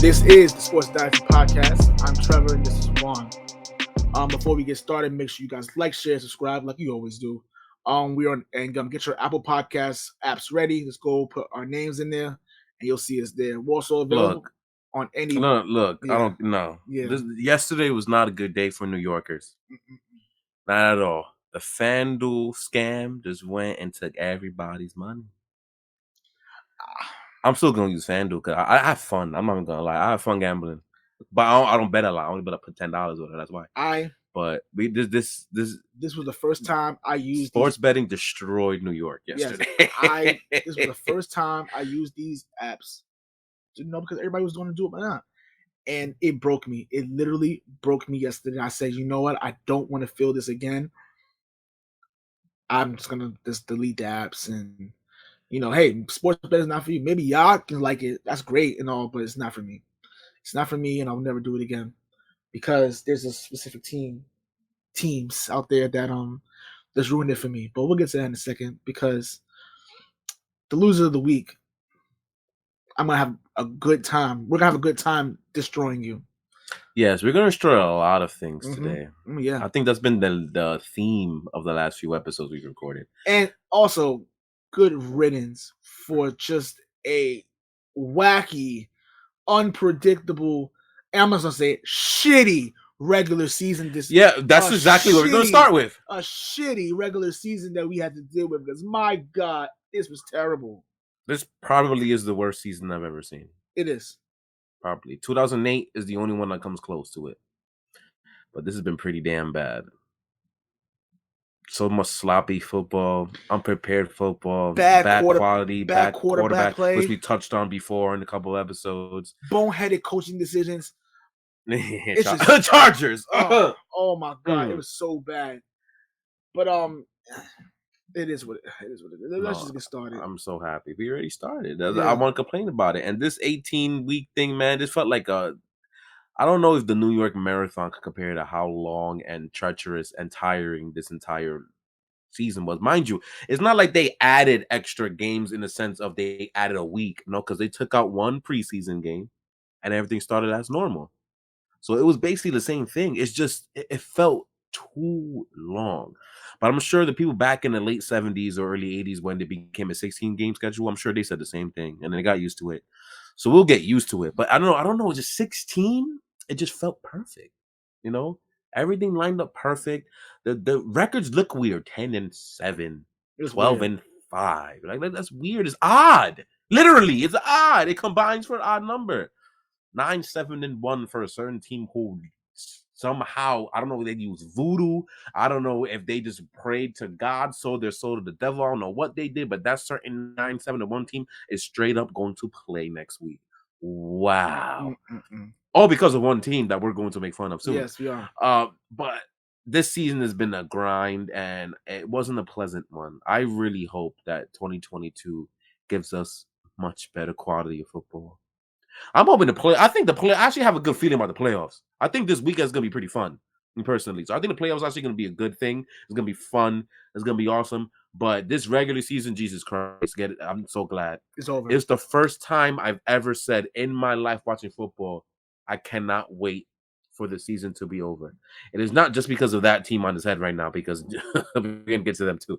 This is the Sports Dynasty Podcast. I'm Trevor and this is Juan. Before we get started, make sure you guys like, share, subscribe like you always do. We're on and get your Apple Podcasts apps ready. Let's go put our names in there and you'll see us there. We're also available on any. Look, I don't know. Yeah. Yesterday was not a good day for New Yorkers. Not at all. The FanDuel scam just went and took everybody's money. I'm still gonna use FanDuel because I have fun. I'm not even gonna lie. I have fun gambling, but I don't bet a lot. I only bet up to $10 with it. That's why. But this was the first time I used sports betting destroyed New York yesterday. Yes, this was the first time I used these apps. Because everybody was going to do it by now. And it broke me. It literally broke me yesterday. I said, you know what? I don't want to feel this again. I'm just going to just delete the apps and, hey, sports betting is not for you. Maybe y'all can like it. That's great and all, but it's not for me. It's not for me, and I'll never do it again because there's a specific teams out there that's ruined it for me. But we'll get to that in a second because the loser of the week, I'm going to have a good time. We're going to have a good time destroying you. Yes, we're going to destroy a lot of things today. Yeah. I think that's been the theme of the last few episodes we've recorded. And also, good riddance for just a wacky, unpredictable, and I'm just going to say it, shitty regular season. That's exactly what we're going to start with. A shitty regular season that we had to deal with because, my God, this was terrible. This probably is the worst season I've ever seen. It is. Probably. 2008 is the only one that comes close to it. But this has been pretty damn bad. So much sloppy football, unprepared football, bad quality, bad quarterback play, which we touched on before in a couple episodes. Boneheaded coaching decisions. Chargers. Oh my God, it was so bad. But it is what it is. Let's just get started. I'm so happy. We already started. I want to complain about it. And this 18-week thing, man, this felt like I don't know if the New York Marathon could compare to how long and treacherous and tiring this entire season was. Mind you, it's not like they added extra games in the sense of they added a week. No, because they took out one preseason game and everything started as normal. So it was basically the same thing. It's just, it felt too long. But I'm sure the people back in the late 70s or early 80s when it became a 16-game schedule, I'm sure they said the same thing and they got used to it. So we'll get used to it. But I don't know. Just 16, it just felt perfect. Everything lined up perfect. The records look weird. 10-7, 12-5. Like that's weird. It's odd. Literally, it's odd. It combines for an odd number. 9-7-1 for a certain team who somehow, I don't know if they use voodoo. I don't know if they just prayed to God, sold their soul to the devil. I don't know what they did, but that certain 9-7-1 team is straight up going to play next week. Wow. All because of one team that we're going to make fun of soon. Yes, we are. But this season has been a grind, and it wasn't a pleasant one. I really hope that 2022 gives us much better quality of football. I'm hoping I actually have a good feeling about the playoffs. I think this weekend is going to be pretty fun, personally. So I think the playoffs are actually going to be a good thing. It's going to be fun. It's going to be awesome. But this regular season, Jesus Christ, I'm so glad. It's over. It's the first time I've ever said in my life watching football, I cannot wait for the season to be over. It is not just because of that team on his head right now, because we're going to get to them too.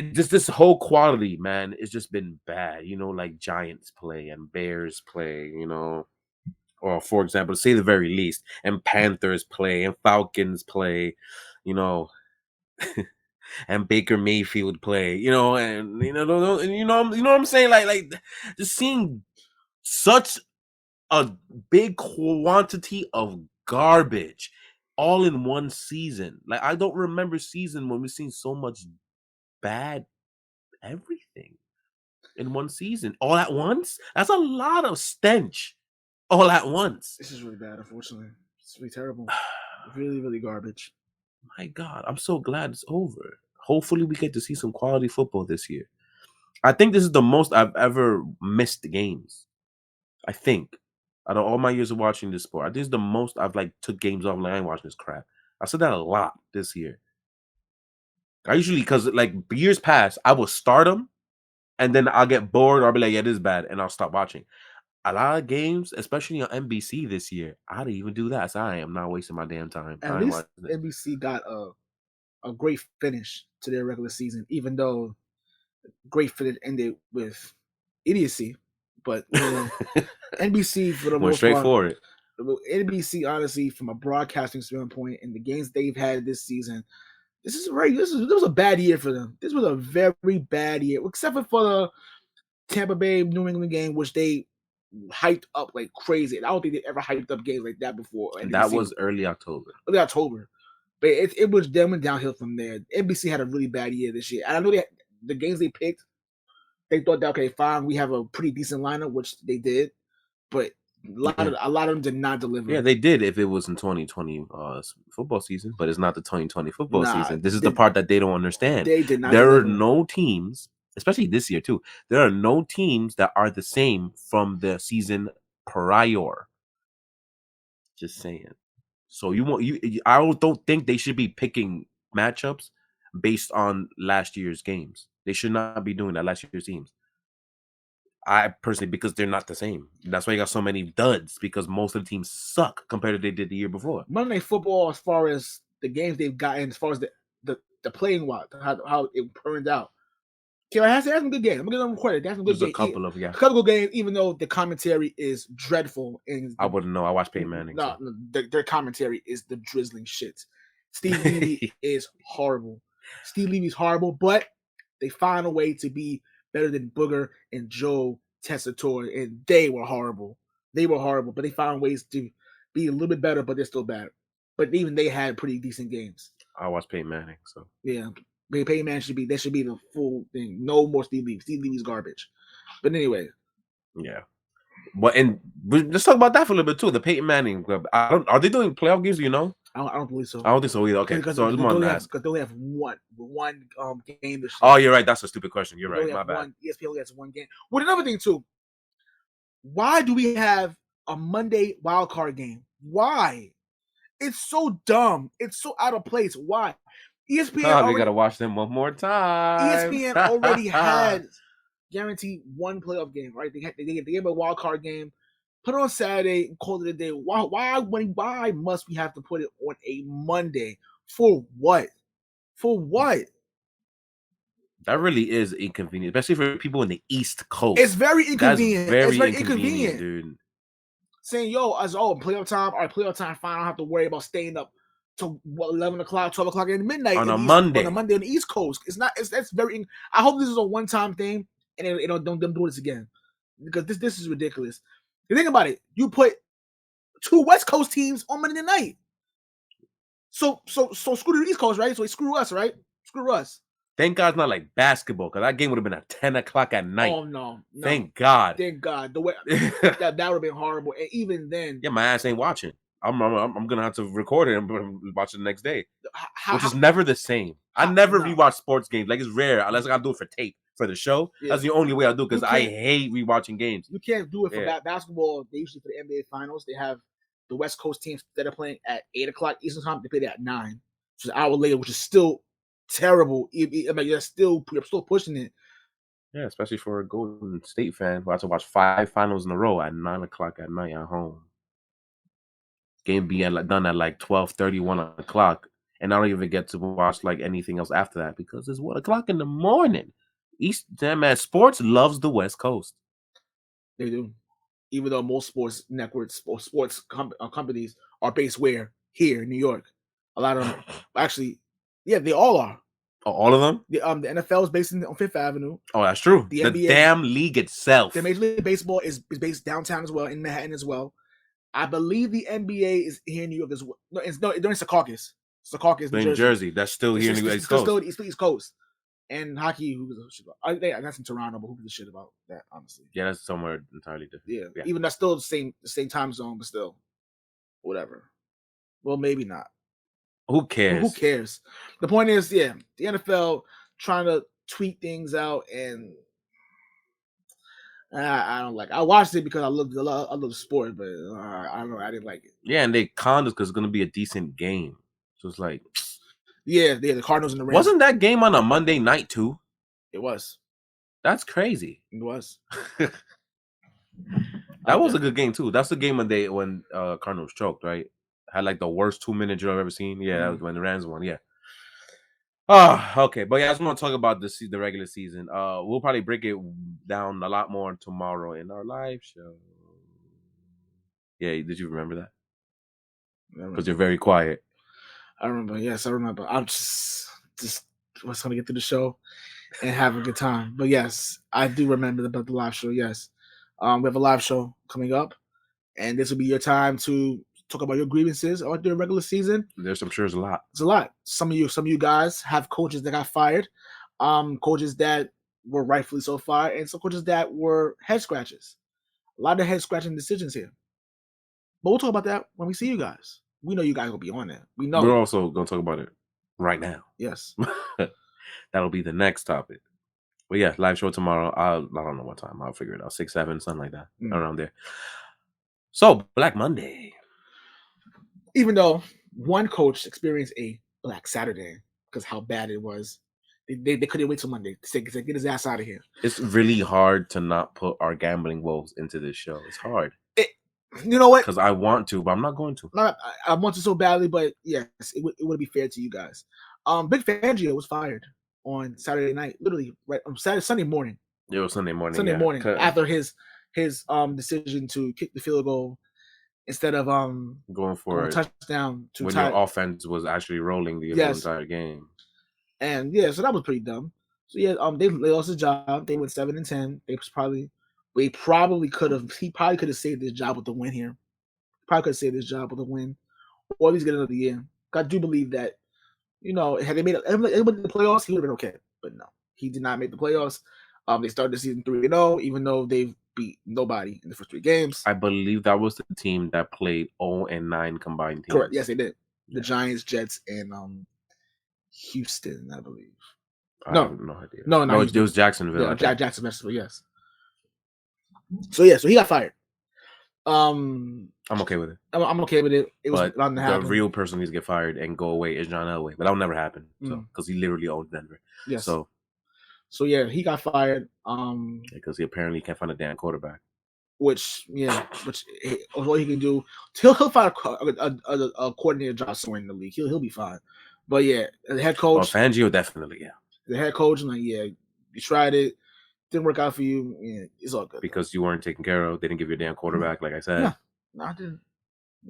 This whole quality, man, it's just been bad. Like Giants play and Bears play, or for example, say the very least, and Panthers play and Falcons play, and Baker Mayfield play, and what I'm saying, like just seeing such a big quantity of garbage all in one season. Like I don't remember season when we've seen so much bad everything in one season all at once. That's a lot of stench all at once. This is really bad, unfortunately. It's really terrible. Really, really garbage. My God, I'm so glad it's over. Hopefully we get to see some quality football this year. I think this is the most I've ever missed games. I think out of all my years of watching this sport, I think it's the most I've took games off. Like I ain't watching this crap. I said that a lot this year. I usually, because years past, I will start them and then I'll get bored or I'll be like, yeah, this is bad, and I'll stop watching. a lot of games, especially on NBC this year, I'd even do that. So I am not wasting my damn time. At least NBC got a great finish to their regular season, even though great finish ended with idiocy. But NBC for the most straight for it. NBC, honestly, from a broadcasting standpoint, and the games they've had this season, this was a bad year for them. This was a very bad year, except for the Tampa Bay New England game, which they hyped up like crazy. And I don't think they ever hyped up games like that before. And that was early October. Early October. But it was them went downhill from there. NBC had a really bad year this year. And I know the games they picked, they thought that, okay, fine, we have a pretty decent lineup, which they did. But a lot of them did not deliver. Yeah, they did if it was in 2020 football season, but it's not the 2020 football season. This is the part that they don't understand. They did not. There are no teams, especially this year too. There are no teams that are the same from the season prior. Just saying. So I don't think they should be picking matchups based on last year's games. They should not be doing that. Last year's teams. I personally, because they're not the same. That's why you got so many duds, because most of the teams suck compared to what they did the year before. Monday Night Football, as far as the games they've gotten, as far as the playing how it turned out. Carolina has some good games. I'm gonna give them credit. That's some good games. A couple of good games, even though the commentary is dreadful. And I wouldn't know. I watched Peyton Manning. No, their commentary is the drizzling shit. Steve Levy is horrible. Steve Levy's horrible, but they find a way to be better than Booger and Joe Tessitore, and they were horrible. They were horrible, but they found ways to be a little bit better, but they're still bad. But even they had pretty decent games. I watched Peyton Manning, so yeah. Peyton Manning should be the full thing. No more Steve Levy. Steve Levy's garbage. But anyway. Yeah. But let's talk about that for a little bit too. The Peyton Manning club. Are they doing playoff games? Do you know? I don't believe so. I don't think so either. Okay, because so they only have one game this year. Oh, you're right. That's a stupid question. You're right. My bad. ESPN only has one game. Well, another thing too. Why do we have a Monday wild card game? Why? It's so dumb. It's so out of place. Why? ESPN. We gotta watch them one more time. ESPN already had guaranteed one playoff game, right? They gave a wild card game. Put it on Saturday and call it a day. Why must we have to put it on a Monday? For what? For what? That really is inconvenient, especially for people in the East Coast. It's very inconvenient. It's very inconvenient, dude. Saying, playoff time. All right, playoff time. Fine. I don't have to worry about staying up till 11 o'clock, 12 o'clock in midnight on a Monday. On a Monday on the East Coast. That's very. I hope this is a one-time thing, and they don't do this again, because this is ridiculous. You think about it. You put two West Coast teams on Monday night. So screw the East Coast, right? So screw us, right? Screw us. Thank God it's not like basketball, because that game would have been at 10 o'clock at night. Oh, no. Thank God. Thank God. The way that would have been horrible. And even then. Yeah, my ass ain't watching. I'm going to have to record it and watch it the next day. Which is never the same. I never rewatch sports games. Like, it's rare, unless I got to do it for tape, for the show. Yeah. That's the only way I do it, because I hate rewatching games. You can't do it for basketball. They usually, for the NBA Finals, they have the West Coast teams that are playing at 8 o'clock Eastern Time. They play at 9, which is an hour later, which is still terrible. I mean, you're still pushing it. Yeah, especially for a Golden State fan who has to watch 5 finals in a row at 9 o'clock at night at home. Game being done at like 12:30, 1 o'clock, and I don't even get to watch like anything else after that, because it's 1 o'clock in the morning. Sports loves the West Coast. They do, even though most sports networks or sports companies are based where? Here in New York. A lot of them actually. Yeah, they all are. Oh, all of them? The NFL is based on Fifth Avenue. Oh, that's true. The NBA, damn league itself. The Major League Baseball is based downtown as well, in Manhattan as well. I believe the NBA is here in New York as well. It's Secaucus. Secaucus, New Jersey. That's still here in the East Coast. Still East Coast. And hockey, who gives a shit about? That's in Toronto, but who gives a shit about that, honestly? Yeah, that's somewhere entirely different. Yeah. Even that's still the same time zone, but still. Whatever. Well, maybe not. Who cares? Who cares? The point is, the NFL trying to tweak things out, and I don't like it. I watched it because I love the sport, but I don't know. I didn't like it. Yeah, and they conned us because it's going to be a decent game. So it's like... Yeah, the Cardinals and the Rams. Wasn't that game on a Monday night too? It was. That's crazy. It was. That was a good game too. That's the game when Cardinals choked, right? Had like the worst 2-minute drill I've ever seen. Yeah, that was when the Rams won. Yeah. Okay. But yeah, I just want to talk about the regular season. We'll probably break it down a lot more tomorrow in our live show. Yeah, did you remember that? Because you're very quiet. I remember. Yes, I remember. I'm just was gonna get through the show and have a good time. But yes, I do remember about the live show. Yes, we have a live show coming up, and this will be your time to talk about your grievances or the regular season. I'm sure there's a lot. It's a lot. Some of you guys have coaches that got fired, coaches that were rightfully so fired, and some coaches that were head scratches. A lot of head scratching decisions here. But we'll talk about that when we see you guys. We know you guys will be on there. We know. We're also going to talk about it right now. Yes. That'll be the next topic. But yeah, live show tomorrow. I don't know what time. I'll figure it out. 6, 7, something like that. Around there. So, Black Monday. Even though one coach experienced a Black Saturday because how bad it was, they couldn't wait till Monday to say, get his ass out of here. It's really hard to not put our gambling woes into this show. It's hard. You know what? Because I want to, but I'm not going to. I want to so badly, but yes, it would be fair to you guys. Big Fangio was fired on Saturday night, literally right on Sunday morning. It was Sunday morning. Sunday morning after his decision to kick the field goal instead of going for a touchdown to when your offense was actually rolling the entire game. And yeah, so that was pretty dumb. So yeah, they lost his job. They went 7-10. He probably could have saved his job with the win here. Probably could have saved his job with a win, or at least get another year. I do believe that, had they made the playoffs, he would have been okay. But no, he did not make the playoffs. They started the season 3-0, even though they've beat nobody in the first 3 games. I believe that was the team that played 0-9 combined teams. Correct. Yes, they did. The Giants, Jets, and Houston, I believe. I have no idea. No, it was Jacksonville. Yeah, Jacksonville, yes. So yeah, so he got fired. I'm okay with it. I'm okay with it. It was bound to happen. The real person needs to get fired and go away is John Elway, but that'll never happen. So because he literally owns Denver. Yes. So yeah, he got fired. Because he apparently can't find a damn quarterback. Which all he can do, he'll find a coordinator job somewhere in the league. He'll be fine. But yeah, the head coach. Fangio definitely, yeah. The head coach, you tried it, didn't work out for you. Yeah, it's all good. Because you weren't taken care of. They didn't give you a damn quarterback, like I said. No, I didn't.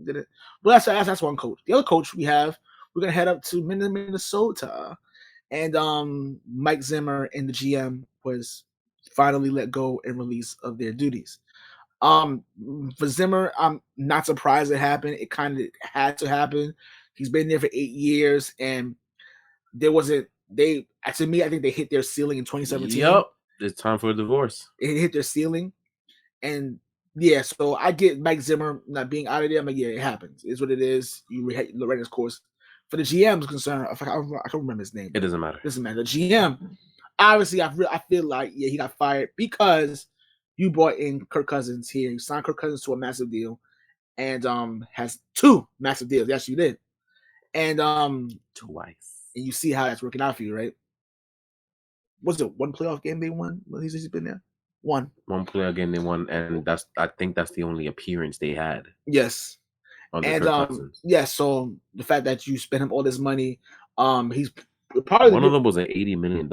Did it? Well, that's one coach. The other coach we're gonna head up to Minnesota, and Mike Zimmer and the GM was finally let go and release of their duties. For Zimmer, I'm not surprised it happened. It kind of had to happen. He's been there for 8 years, and to me, I think they hit their ceiling in 2017. Yep, it's time for a divorce. It hit their ceiling, and yeah, so I get Mike Zimmer not being out of there. I'm like, yeah, it happens. It's what it is. You read his course. For the GM's concerned, I can't remember his name. It doesn't matter. The GM, obviously, I feel like he got fired because you brought in Kirk Cousins here. You signed Kirk Cousins to a massive deal, and has 2 massive deals. Yes, you did. And twice. And you see how that's working out for you, right? Was it 1 playoff game they won when he's been there? One playoff game they won, and I think that's the only appearance they had. Yes. So the fact that you spent him all this money, he's probably one of them was an $80 million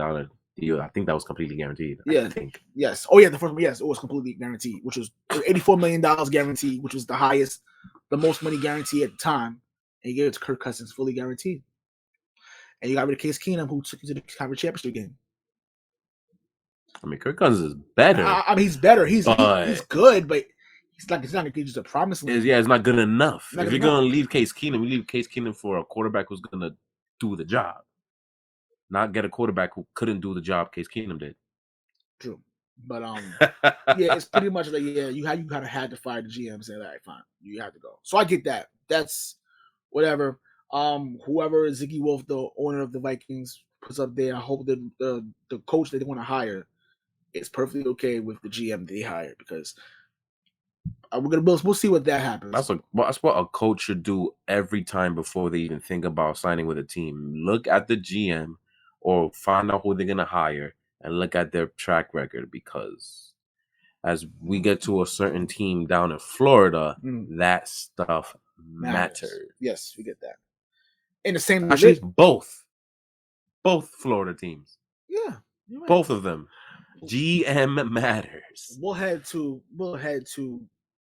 deal. I think that was completely guaranteed. Yeah. I think. Yes. Oh yeah, the first one, yes, it was completely guaranteed, which was $84 million guaranteed, which was the most money guaranteed at the time. And you gave it to Kirk Cousins, fully guaranteed. And you got rid of Case Keenum, who took you to the conference championship game. I mean, Kirk Cousins is better. I mean, he's better. He's good, but it's not just a promising. It's not good enough. If you're gonna leave Case Keenum, you leave Case Keenum for a quarterback who's gonna do the job, not get a quarterback who couldn't do the job Case Keenum did. True, but yeah, it's pretty much like you kind of had to fire the GM and say, all right, fine, you have to go. So I get that. That's whatever. Whoever Ziggy Wolf, the owner of the Vikings, puts up there, I hope the coach that they want to hire is perfectly okay with the GM they hire, because we'll see what that happens. That's what a coach should do every time before they even think about signing with a team. Look at the GM or find out who they're gonna hire and look at their track record, because as we get to a certain team down in Florida, that stuff matters. Yes, we get that. In the same actually division. both Florida teams. Yeah, both of them. GM matters. We'll head to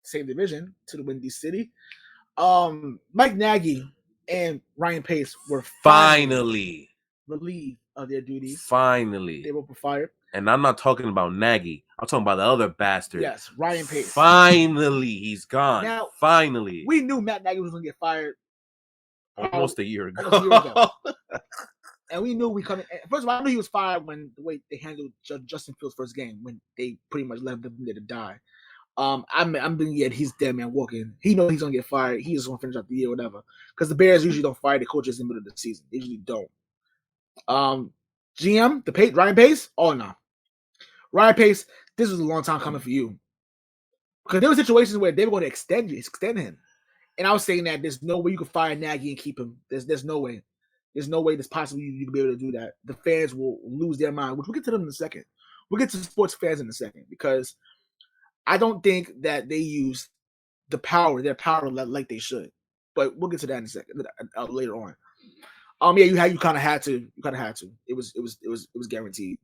same division to the Windy City. Mike Nagy and Ryan Pace were finally relieved of their duties. Finally, they were fired. And I'm not talking about Nagy. I'm talking about the other bastard. Yes, Ryan Pace. Finally, he's gone. Now, finally, we knew Matt Nagy was going to get fired almost a year ago. And we knew coming. First of all, I knew he was fired when the way they handled Justin Fields' first game, when they pretty much left him there to die. I'm being he's dead man walking. He knows he's gonna get fired. He just gonna finish out the year, or whatever. Because the Bears usually don't fire the coaches in the middle of the season. They usually don't. GM, Ryan Pace. Oh no, Ryan Pace. This was a long time coming for you. Because there were situations where they were going to extend him, and I was saying that there's no way you can fire Nagy and keep him. There's no way. There's no way that's possible you can be able to do that. The fans will lose their mind, which we'll get to them in a second. We'll get to sports fans in a second, because I don't think that they use their power like they should. But we'll get to that in a second, later on. Yeah, you kind of had to. It was guaranteed.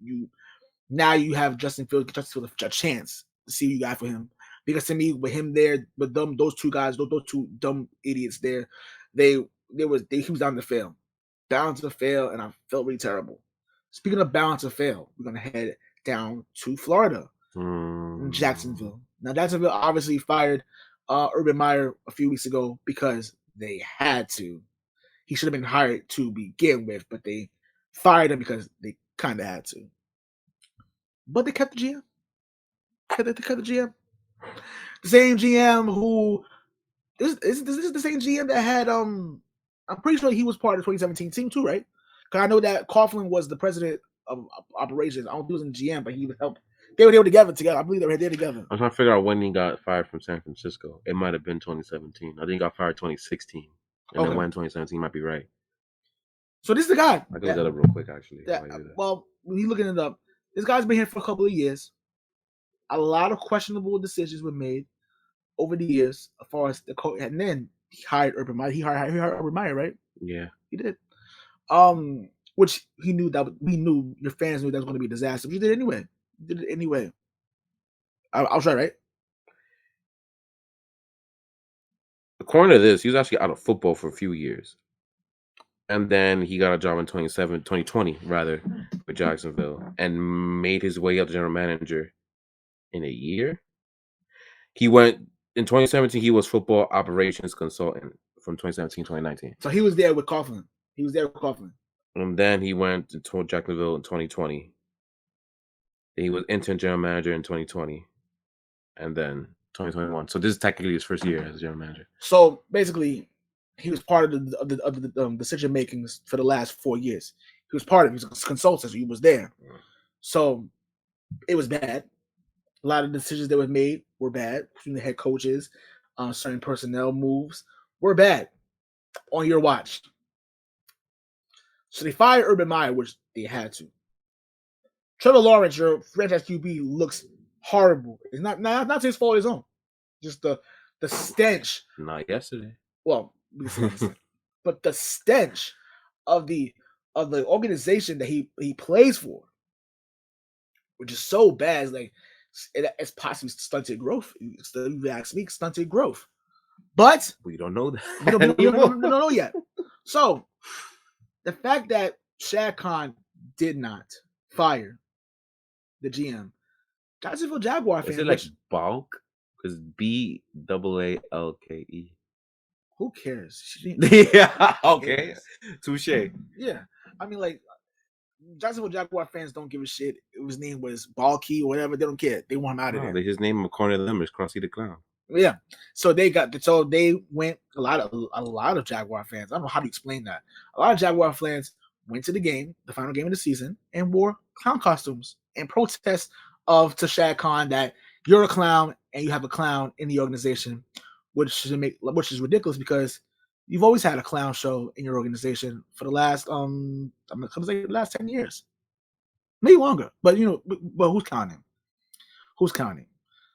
Now you have Justin Fields a chance to see what you got for him. Because to me, with him there, with them, those two guys, those two dumb idiots there, he was down to fail. Bound to fail, and I felt really terrible. Speaking of bound to fail, we're gonna head down to Florida, in Jacksonville. Now, Jacksonville obviously fired Urban Meyer a few weeks ago because they had to. He should have been hired to begin with, but they fired him because they kind of had to. But they kept the GM. They kept the GM. The same GM who this is the same GM that had I'm pretty sure he was part of the 2017 team too, right? Because I know that Coughlin was the president of operations. I don't think he was in GM, but he would help. They were together. I believe they were there together. I'm trying to figure out when he got fired from San Francisco. It might have been 2017. I think he got fired 2016. And then when 2017 might be right. So this is the guy. I can look that up real quick, actually. Well, when you're looking it up, this guy's been here for a couple of years. A lot of questionable decisions were made over the years as far as the coach. And then he hired Urban Meyer. He hired Urban Meyer, right? Yeah, he did. Which we knew your fans knew that was going to be a disaster. But you did it anyway. I was right? According to this, he was actually out of football for a few years. And then he got a job in 2020, with Jacksonville, and made his way up to general manager in a year. He went in 2017. He was football operations consultant from 2017 2019. So he was there with Coughlin. And then he went to Jacksonville in 2020. He was interim general manager in 2020, and then 2021. So this is technically his first year as general manager. So basically, he was part of the decision makings for the last 4 years. He was part of it. He was a consultant. So he was there. So it was bad. A lot of decisions that were made were bad between the head coaches. Certain personnel moves were bad on your watch. So they fired Urban Meyer, which they had to. Trevor Lawrence, your franchise QB, looks horrible. It's not his fault, his own. Just the stench. Not yesterday. Well, but the stench of the organization that he plays for, which is so bad, it's possibly stunted growth. You ask me, stunted growth. But we don't know that. We don't know yet. So the fact that Shad Khan did not fire the GM, Jacksonville Jaguar fans. Is it like Balk? Because Baalke. Who cares? Yeah. Okay. Touche. Yeah. I mean, Jacksonville Jaguar fans don't give a shit if his name was Balky or whatever. They don't care. They want him out of there. His name, according to them, is Crossy the Clown. Yeah. So they went a lot of Jaguar fans. I don't know how to explain that. A lot of Jaguar fans went to the game, the final game of the season, and wore clown costumes and protest to Shad Khan that you're a clown and you have a clown in the organization, which is ridiculous because you've always had a clown show in your organization for the last the last 10 years, maybe longer. But but who's counting?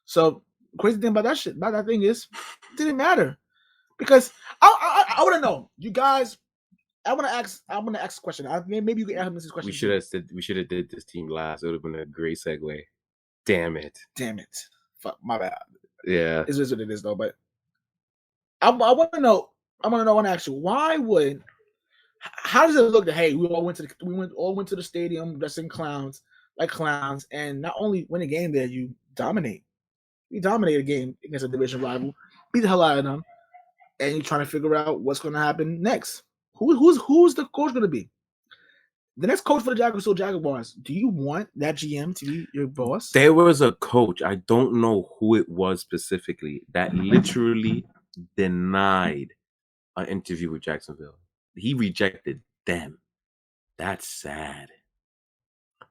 So crazy thing about that thing is, it didn't matter because I want to know, you guys. I want to ask a question. Maybe you can ask me this question. We should have did this team last. It would have been a great segue. Damn it. Fuck, my bad. Yeah. It is what it is though. But I want to know. I want to ask you, how does it look that, hey, we all went to the stadium dressing clowns, and not only win a game there, you dominate a game against a division rival, beat the hell out of them, and you're trying to figure out what's going to happen next. Who's the coach going to be? The next coach for the Jaguars. Do you want that GM to be your boss? There was a coach, I don't know who it was specifically, that literally denied an interview with Jacksonville. He rejected them. That's sad.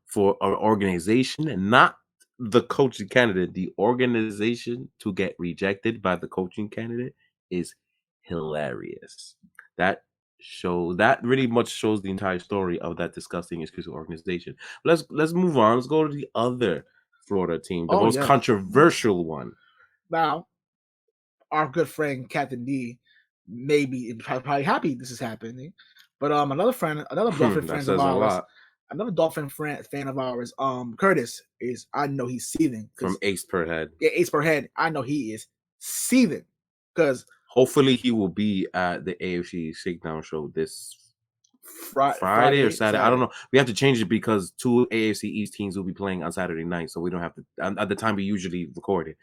For our organization, and not the coaching candidate, the organization to get rejected by the coaching candidate is hilarious. That really much shows the entire story of that disgusting exclusive organization. Let's move on. Let's go to the other Florida team, the most controversial one. Now, our good friend Captain D may be probably happy this is happening, but another Dolphin friend of ours, another Dolphin fan of ours, Curtis, I know he's seething from Ace per head. Yeah, Ace per head. I know he is seething because hopefully he will be at the AFC Shakedown show this Friday or Saturday. I don't know. We have to change it because 2 AFC East teams will be playing on Saturday night, so we don't have to at the time we usually record it.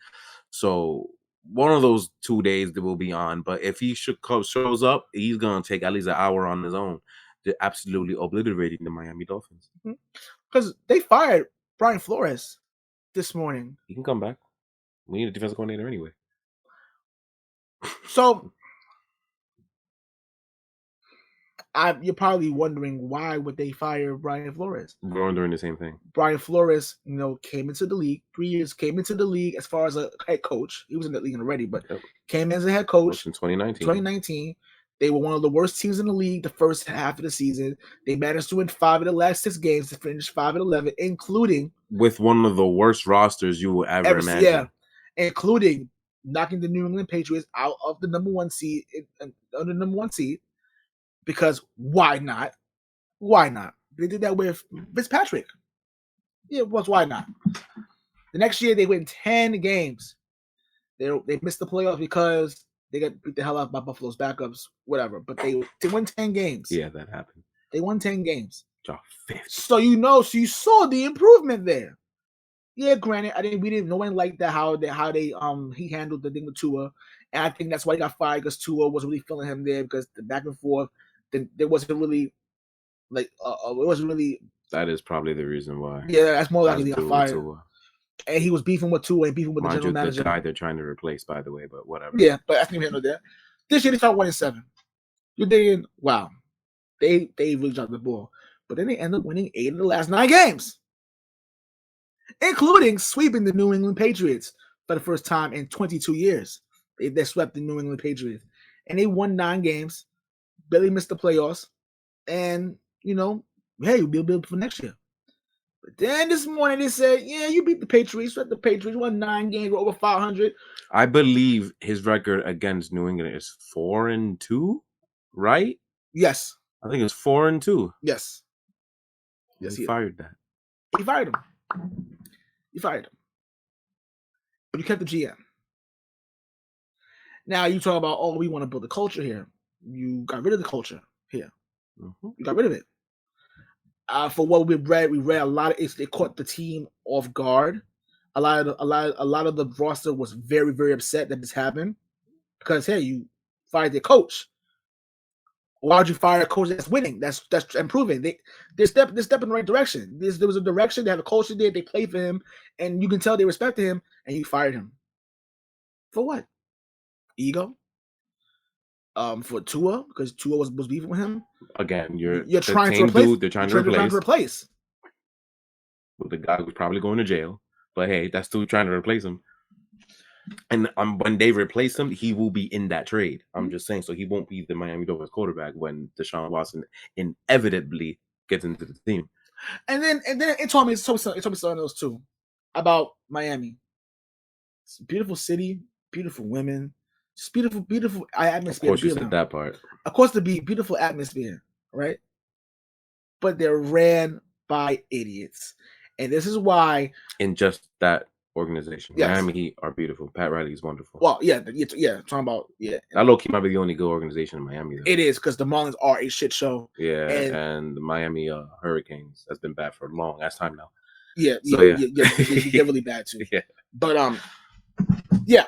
So one of those 2 days that will be on. But if he shows up, he's gonna take at least an hour on his own to absolutely obliterating the Miami Dolphins. Because they fired Brian Flores this morning. He can come back. We need a defensive coordinator anyway. So you're probably wondering, why would they fire Brian Flores? We're wondering the same thing. Brian Flores, came into the league 3 years. Came into the league as far as a head coach. He was in the league already, but came as a head coach in 2019. 2019. They were one of the worst teams in the league the first half of the season. They managed to win 5 of the last 6 games to finish 5-11, including with one of the worst rosters you will ever imagine. Yeah, including knocking the New England Patriots out of the number 1 seed, because why not? Why not? They did that with Fitzpatrick. Yeah, why not? The next year they win 10 games. They missed the playoffs because they got beat the hell out by Buffalo's backups, whatever. But they won 10 games. Yeah, that happened. They won 10 games. So you saw the improvement there. Yeah, granted, we didn't. No one liked that how he handled the thing with Tua, and I think that's why he got fired, because Tua wasn't really feeling him there, because the back and forth, there wasn't really it wasn't really. That is probably the reason why. Yeah, that's more likely he got fired. And he was beefing with Tua and beefing with the general manager. The guy they're trying to replace, by the way, but whatever. Yeah, but I think we handled that. This year they started 1-7. You're thinking, wow, they really dropped the ball, but then they end up winning 8 of the last 9 games, including sweeping the New England Patriots for the first time in 22 years. They swept the New England Patriots, and they won 9 games, barely missed the playoffs, and hey, you'll be built for next year. But then this morning they said, yeah, you beat the Patriots, swept the Patriots, won 9 games, over 500. I believe his record against New England is 4-2, right? Yes. I think it's 4-2. Yes. He fired that. He fired him. But you kept the GM. Now you talk about, we want to build a culture here. You got rid of the culture here. Mm-hmm. You got rid of it. For what we read a lot of it. They caught the team off guard. A lot of the roster was very, very upset that this happened, because hey, you fired their coach. Why would you fire a coach that's winning? That's improving. They're stepping in the right direction. There was a direction. They had a culture there. They played for him, and you can tell they respected him. And you fired him for what? Ego. For Tua, because Tua was beefing with him. Again, you're trying to replace. They're trying to replace. With the guy who's probably going to jail, but hey, that's still trying to replace him. And when they replace him, he will be in that trade. I'm just saying, so he won't be the Miami Dolphins quarterback when Deshaun Watson inevitably gets into the team. And then it told me something else too about Miami. It's a beautiful city, beautiful women, just beautiful atmosphere. Of course, you said that part. Of course, to be beautiful atmosphere, right? But they're ran by idiots, and this is why. In just that organization, Yes. Miami Heat are beautiful. Pat Riley is wonderful. Well, yeah. Talking about That low key might be the only good organization in Miami. Though. It is, because the Marlins are a shit show. Yeah, and the Miami Hurricanes has been bad for a long ass time now. Yeah, they're really bad too. Yeah, but yeah,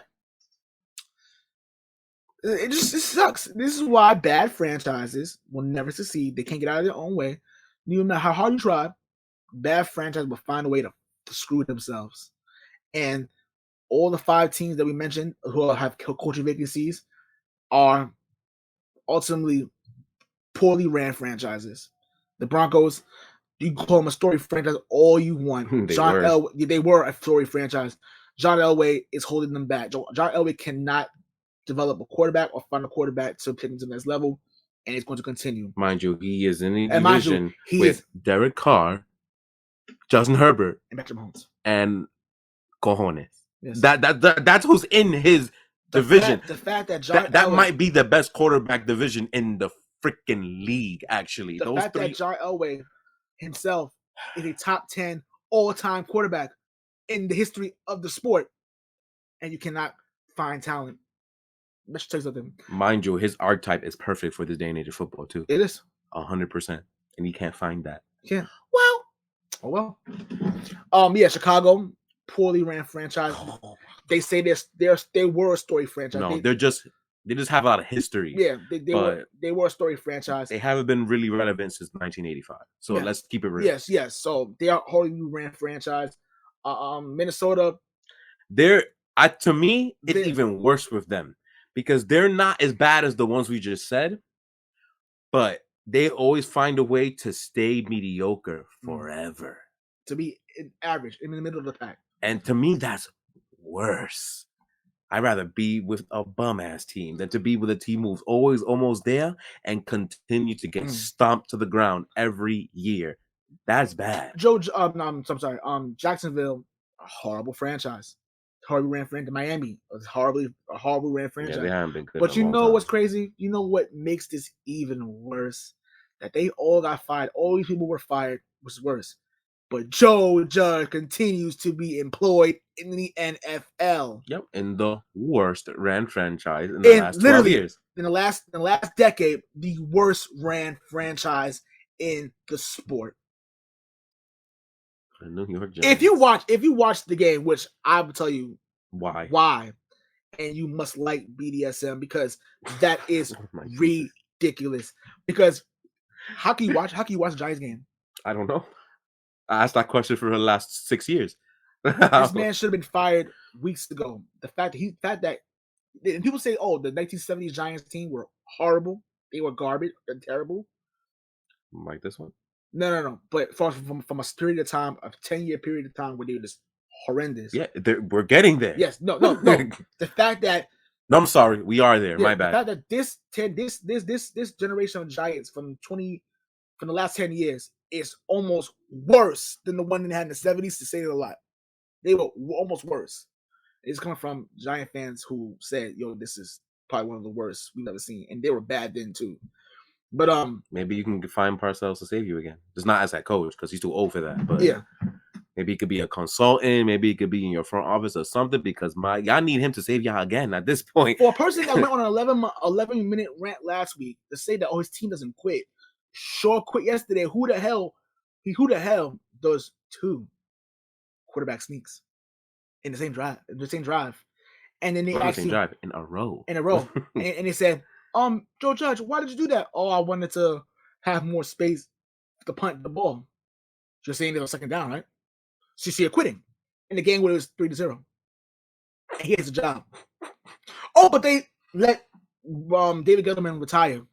it sucks. This is why bad franchises will never succeed. They can't get out of their own way. No matter how hard you try, bad franchises will find a way to screw themselves. And all the 5 teams that we mentioned who have coaching vacancies are ultimately poorly ran franchises. The Broncos, you can call them a story franchise all you want. They were a story franchise. John Elway is holding them back. John Elway cannot develop a quarterback or find a quarterback to pick him to the next level, and it's going to continue. Mind you, he is in the division with Derek Carr, Justin Herbert, and Patrick Mahomes, and cojones. Yes. That's who's in his division. The fact that John that might be the best quarterback division in the freaking league. Actually, the fact that John Elway himself is a top 10 all-time quarterback in the history of the sport, and you cannot find talent. Let's tell you something. Mind you, his archetype is perfect for this day and age of football too. It is 100%, and you can't find that. Yeah. Well. Yeah, Chicago, poorly ran franchise. They say they were a story franchise. No, they just have a lot of history. Yeah, they were a story franchise. They haven't been really relevant since 1985. So let's keep it real. Yes. So they are a wholly ran franchise. Minnesota. To me, it's even worse with them because they're not as bad as the ones we just said, but they always find a way to stay mediocre forever. To be average, in the middle of the pack. And to me, that's worse. I'd rather be with a bum-ass team than to be with a team who's always almost there and continue to get stomped to the ground every year. That's bad. I'm sorry. Jacksonville, a horrible franchise. Horrible ran franchise. Miami, a horrible ran franchise. Yeah, they haven't been good. But you know what's crazy? You know what makes this even worse? That they all got fired. All these people were fired, was worse. But Joe Judge continues to be employed in the NFL. Yep, in the worst ran franchise in the last 12 years. In the last decade, the worst ran franchise in the sport. The New York Giants. If you watch the game, which I will tell you why, and you must like BDSM because that is ridiculous. Because how can you watch a Giants game? I don't know. I asked that question for the last 6 years. This man should have been fired weeks ago. The fact that and people say, "Oh, the 1970s Giants team were horrible. They were garbage and terrible." Like this one? No. But from a period of time, a 10-year period of time where they were just horrendous. Yeah, we're getting there. Yes, no. The fact that I'm sorry, we are there. My bad. The fact that this generation of Giants from the last 10 years is almost worse than the one they had in the 70s, to say it a lot. They were almost worse. It's coming from Giant fans who said, "Yo, this is probably one of the worst we've ever seen," and they were bad then too. But maybe you can find Parcells to save you again. Just not as that coach because he's too old for that. But yeah, maybe he could be a consultant. Maybe he could be in your front office or something because y'all need him to save y'all again at this point. For a person that went on an 11-minute rant last week to say that his team doesn't quit, Shaw quit yesterday. Who the hell does 2 quarterback sneaks in the same drive? And then they actually drive in a row. and they said, Joe Judge, why did you do that? Oh, I wanted to have more space to punt the ball. You're saying there's a second down, right? So you see, quitting in the game where it was 3-0. And he has a job. Oh, but they let David Gettleman retire.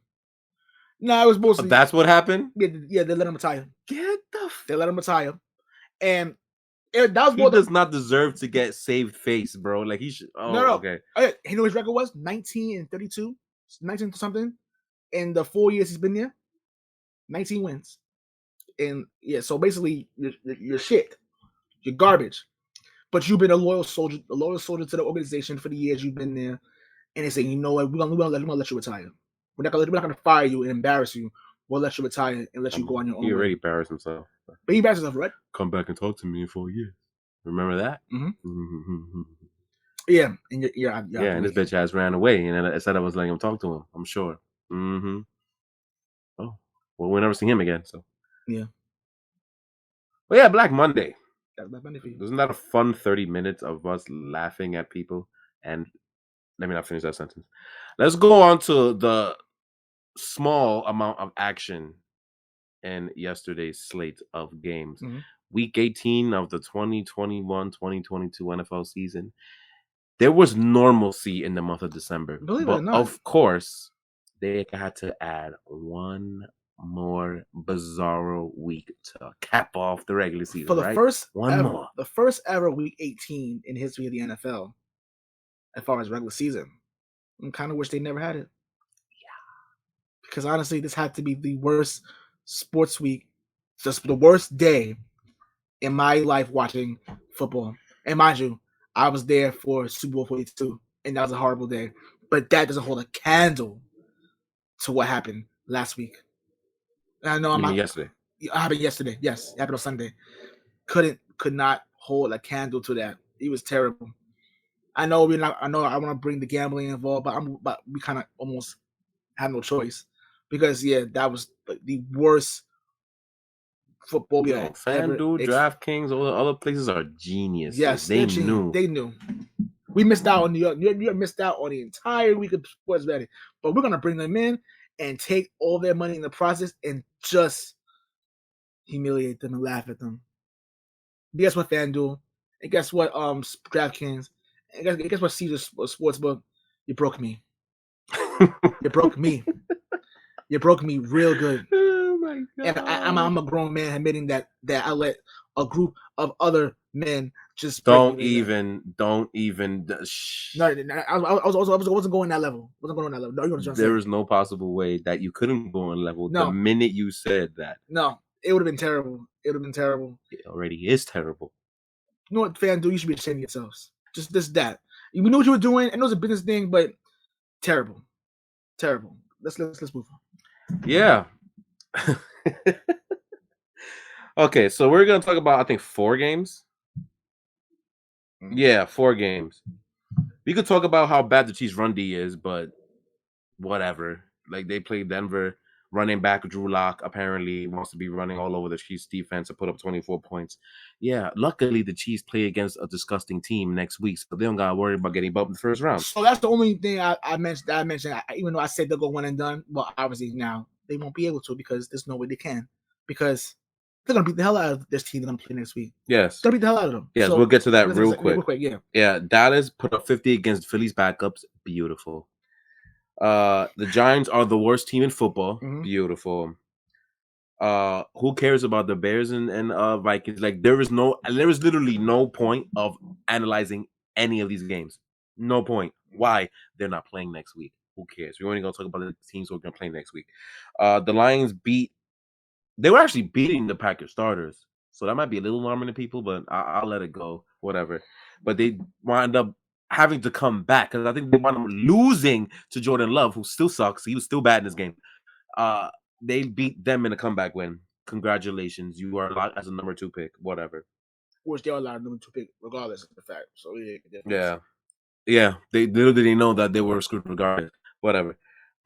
No, it was mostly that's what happened. Yeah, they let him retire. They let him retire, and that was he does not deserve to get saved face, bro. Like he should. Oh, no. Okay. You know his record was 19-32, 19 something, in the 4 years he's been there. 19 wins, and yeah. So basically, you're shit. You're garbage. But you've been a loyal soldier to the organization for the years you've been there. And they say, you know what, we're gonna let you retire. We're not gonna fire you and embarrass you. We'll let you retire and let you go on your own way. He already embarrassed himself. But he embarrassed himself, right? Come back and talk to me in 4 years. Remember that? Mm-hmm. Yeah, and and this bitch ass ran away, and I said I was letting him talk to him. I'm sure. Mm-hmm. Oh, well, we'll never see him again. So yeah. But yeah, Black Monday. Black Monday for you. Wasn't that a fun 30 minutes of us laughing at people? And let me not finish that sentence. Let's go on to the small amount of action in yesterday's slate of games. Mm-hmm. Week 18 of the 2021-2022 NFL season. There was normalcy in the month of December. Believe it or not. Of course, they had to add one more bizarro week to cap off the regular season. For the right? the first ever week 18 in history of the NFL, as far as regular season. I kind of wish they never had it. Yeah. Because honestly, this had to be the worst sports week, just the worst day in my life watching football. And mind you, I was there for Super Bowl 42, and that was a horrible day. But that doesn't hold a candle to what happened last week. And I know I'm yesterday. It happened yesterday. Yes, it happened on Sunday. Could not hold a candle to that. It was terrible. I know I want to bring the gambling involved, but we kind of almost have no choice because that was the worst football we had ever. FanDuel, DraftKings, all the other places are geniuses. Yes, they knew. They knew. We missed out on New York. New York missed out on the entire week of sports betting, but we're gonna bring them in and take all their money in the process and just humiliate them and laugh at them. Guess what, FanDuel? And guess what, DraftKings? And guess what, Caesar Sportsbook? You broke me. You broke me. You broke me real good. Oh my god! And I'm a grown man admitting that I let a group of other men just don't even. No, I wasn't going that level. No, there was no possible way that you couldn't go on level. No. The minute you said that. No, it would have been terrible. It already is terrible. You know what, FanDuel? You should be ashamed of yourselves. Just that. We knew what you were doing. I know it's a business thing, but terrible. Let's move on. Yeah. Okay, so we're gonna talk about, I think, 4 games. Mm-hmm. Yeah, 4 games. We could talk about how bad the Chiefs' run D is, but whatever. Like, they played Denver. Running back Drew Lock apparently wants to be running all over the Chiefs' defense to put up 24 points. Yeah, luckily the Chiefs play against a disgusting team next week, so they don't got to worry about getting bumped in the first round. So that's the only thing I mentioned. Even though I said they'll go one and done, well, obviously now they won't be able to because there's no way they can. Because they're going to beat the hell out of this team that I'm playing next week. Yes. They're going to beat the hell out of them. Yes, so, we'll get to that real quick. Yeah. Yeah, Dallas put up 50 against Philly's backups. Beautiful. The Giants are the worst team in football. Mm-hmm. Beautiful. Who cares about the Bears and Vikings? Like, there is literally no point of analyzing any of these games. No point. Why? They're not playing next week. Who cares? We're only gonna talk about the teams who are gonna play next week. The Lions they were actually beating the Packers starters, so that might be a little alarming to people, but I'll let it go. Whatever. But they wind up having to come back because I think they wound up losing to Jordan Love, who still sucks. He was still bad in this game. They beat them in a comeback win. Congratulations. You are locked as a number 2 pick. Whatever. Which they are allowed number 2 pick, regardless of the fact. So yeah. Yeah. They didn't know that they were screwed regardless. Whatever.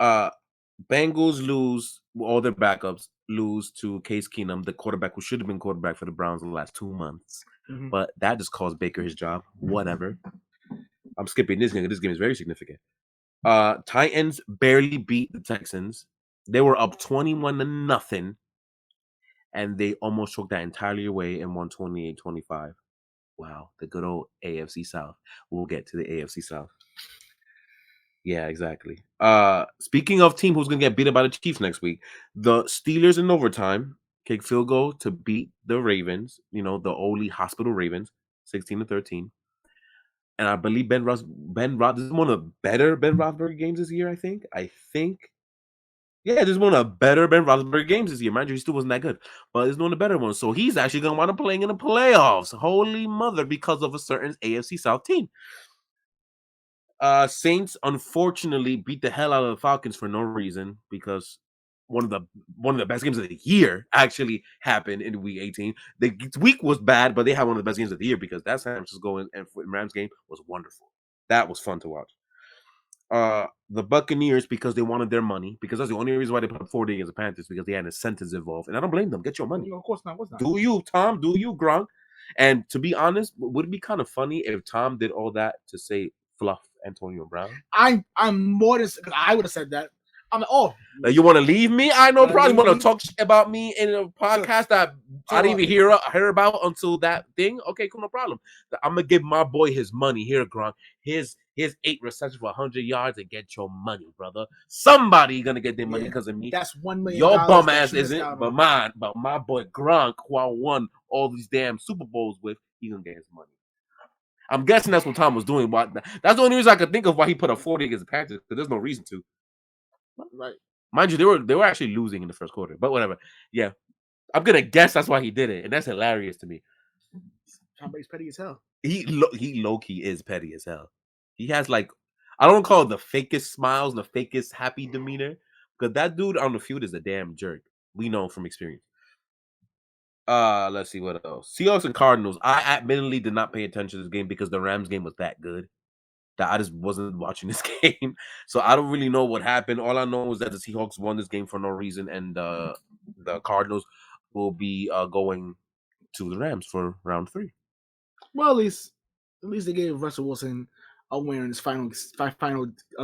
Bengals lose all their backups, lose to Case Keenum, the quarterback who should have been quarterback for the Browns in the last 2 months. Mm-hmm. But that just cost Baker his job. Whatever. I'm skipping this game. This game is very significant. Titans barely beat the Texans. They were up 21-0, and they almost took that entirely away and won 28-25. Wow, the good old AFC South. We'll get to the AFC South. Yeah, exactly. Speaking of team who's going to get beaten by the Chiefs next week, the Steelers in overtime kick field goal to beat the Ravens, the Ole Hospital Ravens, 16-13. And I believe this is one of the better Ben Roethlisberger games this year, I think. Yeah, this is one of the better Ben Roethlisberger games this year. Mind you, he still wasn't that good, but it's one of the better ones. So he's actually going to wind up playing in the playoffs. Holy mother, because of a certain AFC South team. Saints unfortunately beat the hell out of the Falcons for no reason because one of the best games of the year actually happened in week 18. The week was bad, but they had one of the best games of the year because that San Francisco and Rams game was wonderful. That was fun to watch. The Buccaneers because they wanted their money, because that's the only reason why they put up 40 against the Panthers, because they had incentives involved, and I don't blame them. Get your money. Of course not. Do you, Tom? Do you, Gronk? And to be honest, would it be kind of funny if Tom did all that to say fluff Antonio Brown? I'm more than, because I would have said that. I'm like, oh, you want to leave me? I know, probably want to talk shit about me in a podcast that I didn't even hear about until that thing. Okay, cool, no problem. I'm gonna give my boy his money here, Gronk. His 8 receptions for 100 yards and get your money, brother. Somebody gonna get their money because of me. That's $1 million. Your bum ass isn't, but my boy Gronk, who I won all these damn Super Bowls with, he gonna get his money. I'm guessing that's what Tom was doing. That's the only reason I could think of why he put a 40 against the Panthers, because there's no reason to. Right. Mind you, they were actually losing in the first quarter, but whatever. Yeah, I'm gonna guess that's why he did it, and that's hilarious to me. Tom Brady's petty as hell. He low key is petty as hell. He has I don't call it the fakest smiles, the fakest happy demeanor, because that dude on the field is a damn jerk. We know from experience. Let's see what else. Seahawks and Cardinals. I admittedly did not pay attention to this game because the Rams game was that good that I just wasn't watching this game. So I don't really know what happened. All I know is that the Seahawks won this game for no reason, and the Cardinals will be going to the Rams for round 3. Well, at least they gave Russell Wilson a win in his final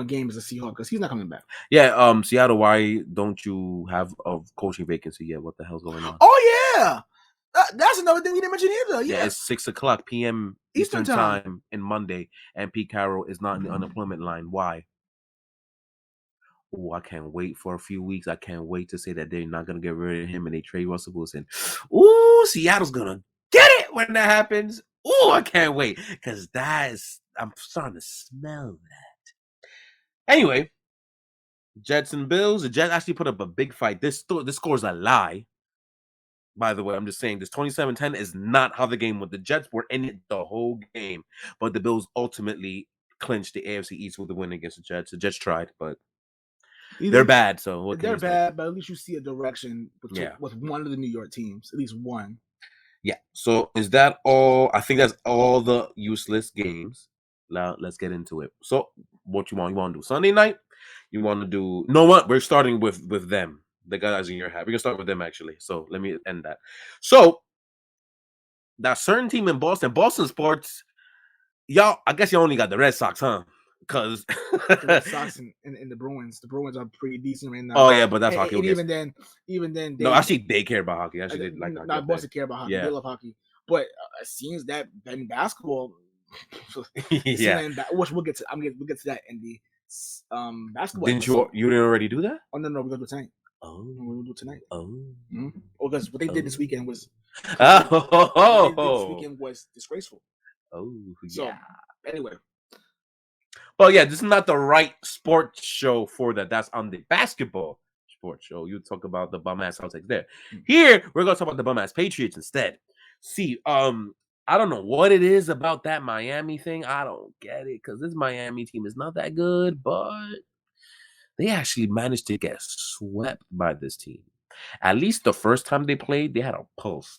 game as a Seahawk, because he's not coming back. Yeah, Seattle, why don't you have a coaching vacancy yet? What the hell's going on? Oh yeah, that's another thing we didn't mention either. Yeah, it's 6:00 p.m. Eastern time in Monday, and Pete Carroll is not in the unemployment line. Why? Oh, I can't wait for a few weeks. I can't wait to say that they're not going to get rid of him and they trade Russell Wilson. Ooh, Seattle's going to get it when that happens. Ooh, I can't wait, because I'm starting to smell that. Anyway, Jets and Bills. The Jets actually put up a big fight. This score's a lie. By the way, I'm just saying this 27-10 is not how the game went. The Jets were in it the whole game, but the Bills ultimately clinched the AFC East with the win against the Jets. The Jets tried, but they're bad. So they're bad, but at least you see a direction with one of the New York teams, at least one. Yeah. So is that all? I think that's all the useless games. Now let's get into it. So what you want? You want to do Sunday night? You want to do? No, what? We're starting with them. The guys in your hat. We're gonna start with them actually. So let me end that. So that certain team in Boston sports, y'all. I guess you only got the Red Sox, huh? Because the Red Sox and the Bruins. The Bruins are pretty decent right now. Oh yeah, but that's hockey. And even then, no, actually they care about hockey. Actually, they like hockey. Not Boston care about hockey. Yeah. They love hockey. But it seems that in basketball, yeah. Which we'll get to. We'll get to that in the basketball. Didn't you didn't already do that? Oh no, we're gonna do it tonight. Oh, we're gonna do it tonight. Oh, because what they did this weekend was. This weekend was disgraceful. Oh, yeah. So, anyway. But yeah, this is not the right sports show for that. That's on the basketball sports show. You talk about the bum ass Celtics there. Here, we're gonna talk about the bum ass Patriots instead. See, I don't know what it is about that Miami thing. I don't get it, because this Miami team is not that good, but they actually managed to get swept by this team. At least the first time they played, they had a pulse.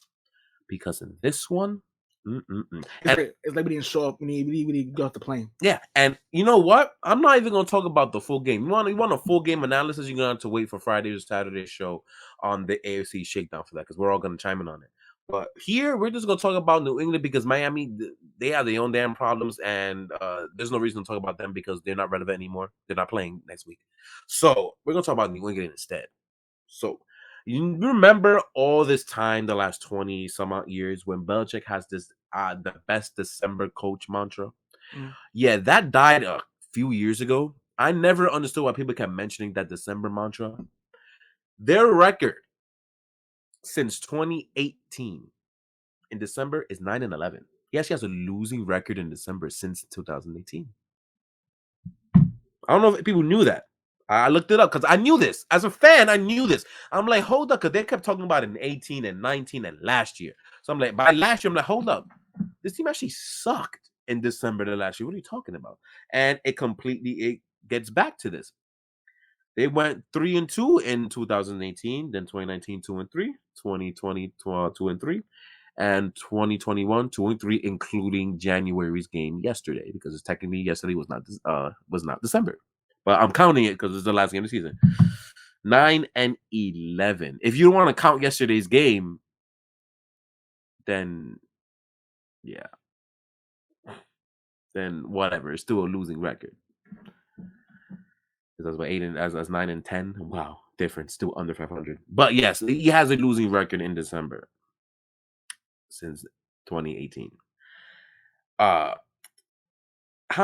Because in this one, it's like we didn't show up when we got off the plane. Yeah, and you know what? I'm not even going to talk about the full game. You want a full game analysis? You're going to have to wait for Friday or Saturday show on the AFC Shakedown for that, because we're all going to chime in on it. But here, we're just going to talk about New England, because Miami, they have their own damn problems, and there's no reason to talk about them because they're not relevant anymore. They're not playing next week. So we're going to talk about New England instead. So you remember all this time, the last 20 some odd years, when Belichick has this the best December coach mantra? Yeah, that died a few years ago. I never understood why people kept mentioning that December mantra. Their record since 2018 in December is 9-11. He actually has a losing record in December since 2018. I don't know if people knew that. I looked it up because I knew this. As a fan, I knew this. I'm like, hold up, because they kept talking about it in 18 and 19 and last year. So I'm like, by last year, I'm like, hold up. This team actually sucked in December of last year. What are you talking about? And it gets back to this. They went 3-2 in 2018, then 2019, 2-3, 2020, 2-3, and 2021, 2-3, including January's game yesterday, because it's technically yesterday was not December. But I'm counting it because it's the last game of the season. 9-11. If you don't want to count yesterday's game, then yeah. Then whatever. It's still a losing record. That's what 9-10. Wow, difference. Still under 500. But yes, he has a losing record in December since 2018. How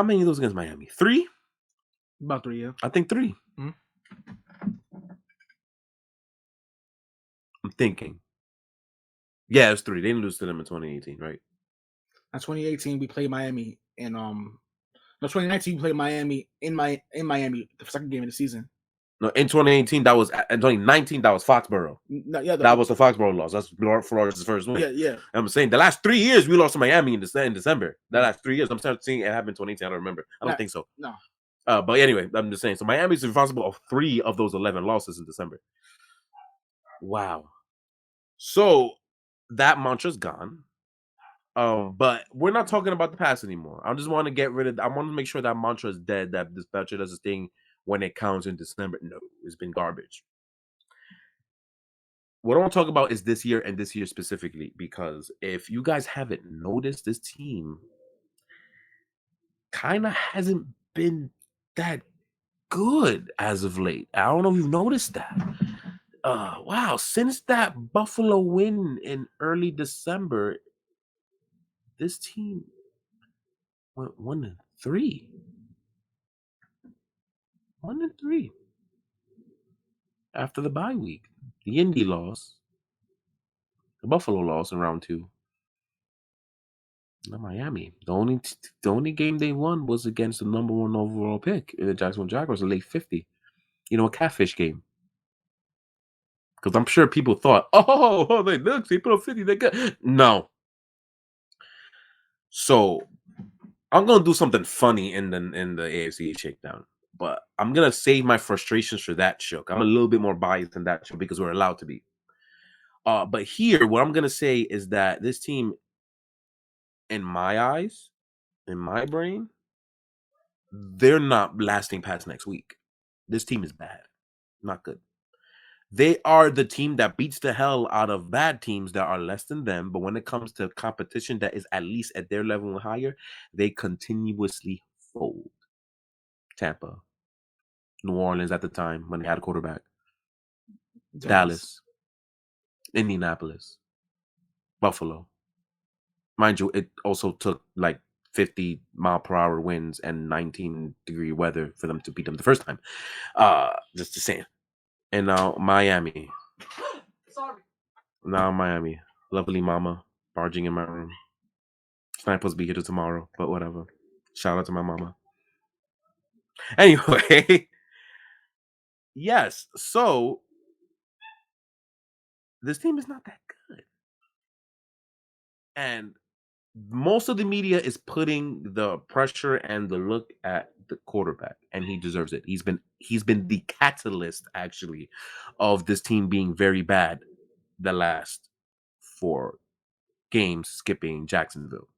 many of those against Miami? 3? About 3, yeah. I think 3. Mm-hmm. I'm thinking. Yeah, it's 3. They didn't lose to them in 2018, right? In 2018, we played Miami, and 2019 we played Miami in Miami, the second game of the season. No, in 2018 that was. In 2019 that was Foxborough. No, yeah, that was the Foxborough loss. That's Florida's first win. Yeah. I'm saying the last 3 years we lost to Miami in December. The last 3 years, I'm starting seeing it happen in 2018. I don't remember. I don't think so. No. But anyway, I'm just saying. So Miami's responsible of 3 of those 11 losses in December. Wow. So that mantra's gone. But we're not talking about the past anymore. I just want to get rid of. I want to make sure that mantra is dead. That dispatcher does this thing when it counts in December. No, it's been garbage. What I want to talk about is this year and this year specifically, because if you guys haven't noticed, this team kind of hasn't been that good as of late. I don't know if you've noticed that. Wow, since that Buffalo win in early December, this team went 1-3. 1-3 after the bye week. The Indy loss, the Buffalo loss in round 2. Not Miami. The only game they won was against the number 1 overall pick in the Jacksonville Jaguars, a late 50. A catfish game. Because I'm sure people thought, they put up 50, they good. No. So I'm gonna do something funny in the AFC shakedown, but I'm gonna save my frustrations for that show. I'm a little bit more biased than that show because we're allowed to be. But here, what I'm gonna say is that this team, in my eyes, in my brain, they're not lasting past next week. This team is bad, not good. They are the team that beats the hell out of bad teams that are less than them. But when it comes to competition that is at least at their level and higher, they continuously fold. Tampa, New Orleans at the time when they had a quarterback, Dallas, Indianapolis, Buffalo. Mind you, it also took like 50-mile-per-hour winds and 19-degree weather for them to beat them the first time. Just the same. And now Miami. Sorry. Now Miami. Lovely mama barging in my room. She's not supposed to be here till tomorrow, but whatever. Shout out to my mama. Anyway. Yes. So this team is not that good. And most of the media is putting the pressure and the look at the quarterback, and he deserves it. He's been the catalyst, actually, of this team being very bad the last 4 games, skipping Jacksonville.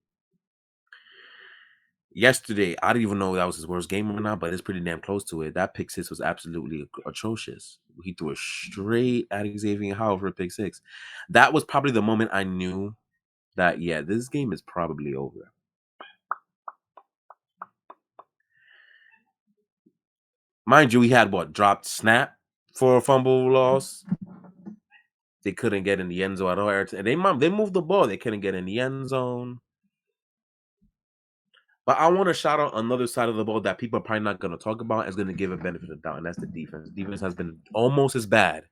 Yesterday, I don't even know if that was his worst game or not, but it's pretty damn close to it. That pick 6 was absolutely atrocious. He threw it straight at Xavier Howard for a pick 6. That was probably the moment I knew that, yeah, this game is probably over. Mind you, he had dropped snap for a fumble loss. They couldn't get in the end zone at all. And they moved the ball. They couldn't get in the end zone. But I want to shout out another side of the ball that people are probably not going to talk about. Is going to give a benefit of the doubt, and that's the defense. The defense has been almost as bad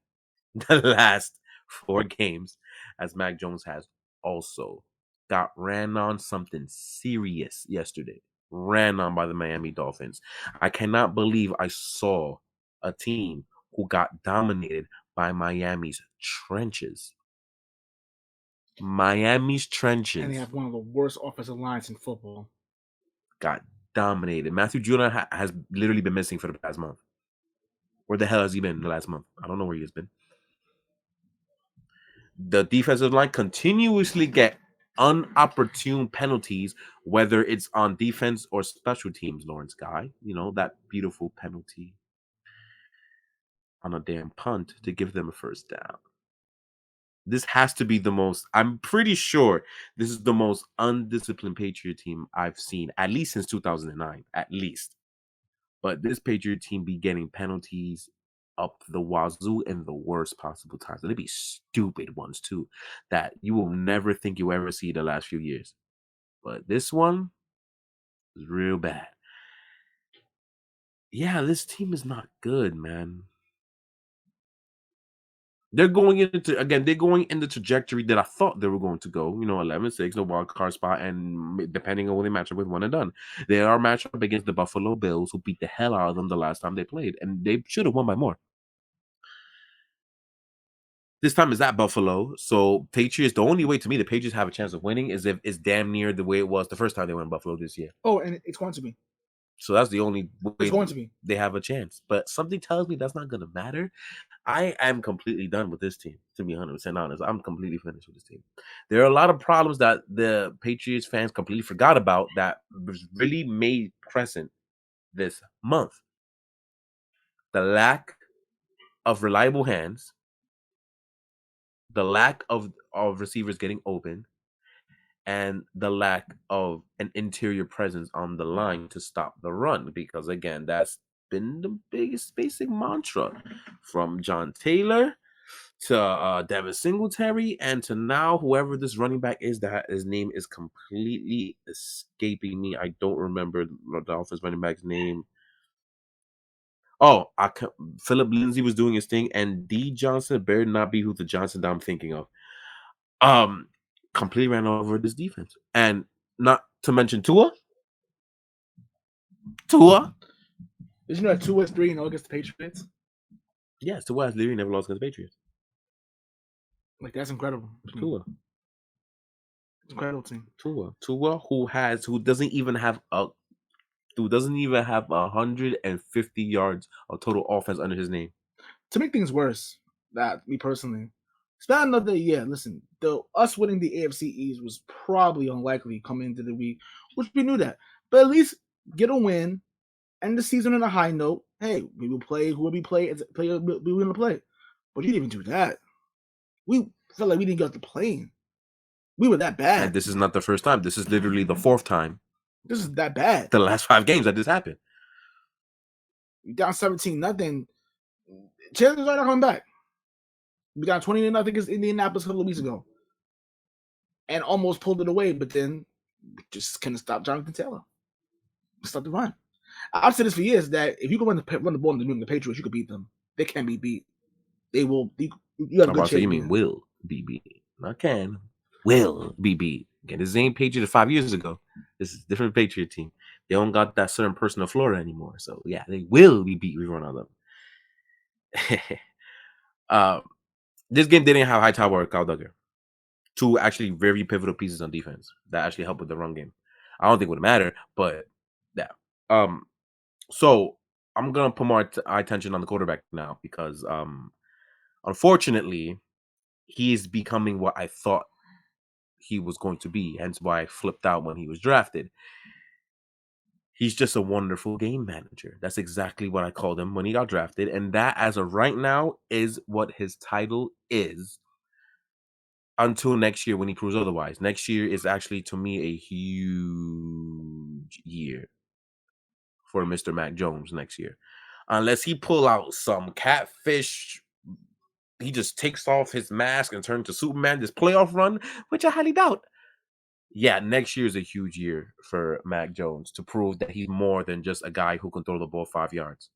the last 4 games as Mac Jones has. Also got ran on something serious yesterday. Ran on by the Miami Dolphins. I cannot believe I saw a team who got dominated by Miami's trenches. Miami's trenches. And they have one of the worst offensive lines in football. Got dominated. Matthew Judon has literally been missing for the past month. Where the hell has he been in the last month? I don't know where he has been. The defensive line continuously get unopportune penalties, whether it's on defense or special teams, Lawrence Guy. You know, that beautiful penalty on a damn punt to give them a first down. This has to be the most, I'm pretty sure this is the most undisciplined Patriot team I've seen, at least since 2009, at least. But this Patriot team be getting penalties up the wazoo in the worst possible times. And they be stupid ones too, that you will never think you ever see the last few years. But this one is real bad. Yeah, this team is not good, man. They're going in the trajectory that I thought they were going to go. 11-6, the wild card spot, and depending on who they match up with, one and done. They are matched up against the Buffalo Bills, who beat the hell out of them the last time they played, and they should have won by more. This time is at Buffalo, so Patriots. The only way to me the Patriots have a chance of winning is if it's damn near the way it was the first time they went to Buffalo this year. Oh, and it's going to be. So that's the only way it's going to be. They have a chance. But something tells me that's not going to matter. I am completely done with this team, to be 100% honest. I'm completely finished with this team. There are a lot of problems that the Patriots fans completely forgot about that was really made present this month. The lack of reliable hands, the lack of receivers getting open, and the lack of an interior presence on the line to stop the run. Because, again, that's been the biggest basic mantra from John Taylor to Devin Singletary, and to now whoever this running back is, that his name is completely escaping me. I don't remember the Dolphins running back's name. Oh, Philip Lindsay was doing his thing, and D Johnson better not be who the Johnson that I'm thinking of. Completely ran over this defense, and not to mention Tua. Did you know that Tua is 3-0 against the Patriots? Yes, Tua has literally never lost against the Patriots. Like, that's incredible. Tua. It's incredible team. Tua, who doesn't even have 150 yards of total offense under his name. To make things worse, me personally, it's not another year. Listen, us winning the AFC East was probably unlikely coming into the week, which we knew that. But at least get a win, end the season on a high note. Hey, we will play who we play. We were going to play. But you didn't even do that. We felt like we didn't get off the plane. We were that bad. And this is not the first time. This is literally the fourth time. This is that bad. The last 5 games that this happened. We down 17-0. Chances are not coming back. We got 20-0 against Indianapolis a couple of weeks ago, and almost pulled it away. But then just couldn't stop Jonathan Taylor. Stop the run. I've said this for years that if you can run the ball in the New England Patriots, you could beat them. They can be beat. They will. You have a good chance. You mean will be beat? Not can. Will be beat. Again, this ain't Patriots 5 years ago. This is a different Patriot team. They don't got that certain person in Florida anymore. So yeah, they will be beat. We run on them. This game didn't have Hightower or Kyle Duggar. 2 actually very pivotal pieces on defense that actually helped with the run game. I don't think it would matter, but yeah. So I'm gonna put more attention on the quarterback now because unfortunately he is becoming what I thought he was going to be, hence why I flipped out when he was drafted. He's just a wonderful game manager. That's exactly what I called him when he got drafted, and that, as of right now, is what his title is until next year when he proves otherwise. Next year is actually, to me, a huge year for Mr. Mac Jones next year. Unless he pull out some catfish, he just takes off his mask and turns to Superman, this playoff run, which I highly doubt. Yeah, next year is a huge year for Mac Jones to prove that he's more than just a guy who can throw the ball 5 yards.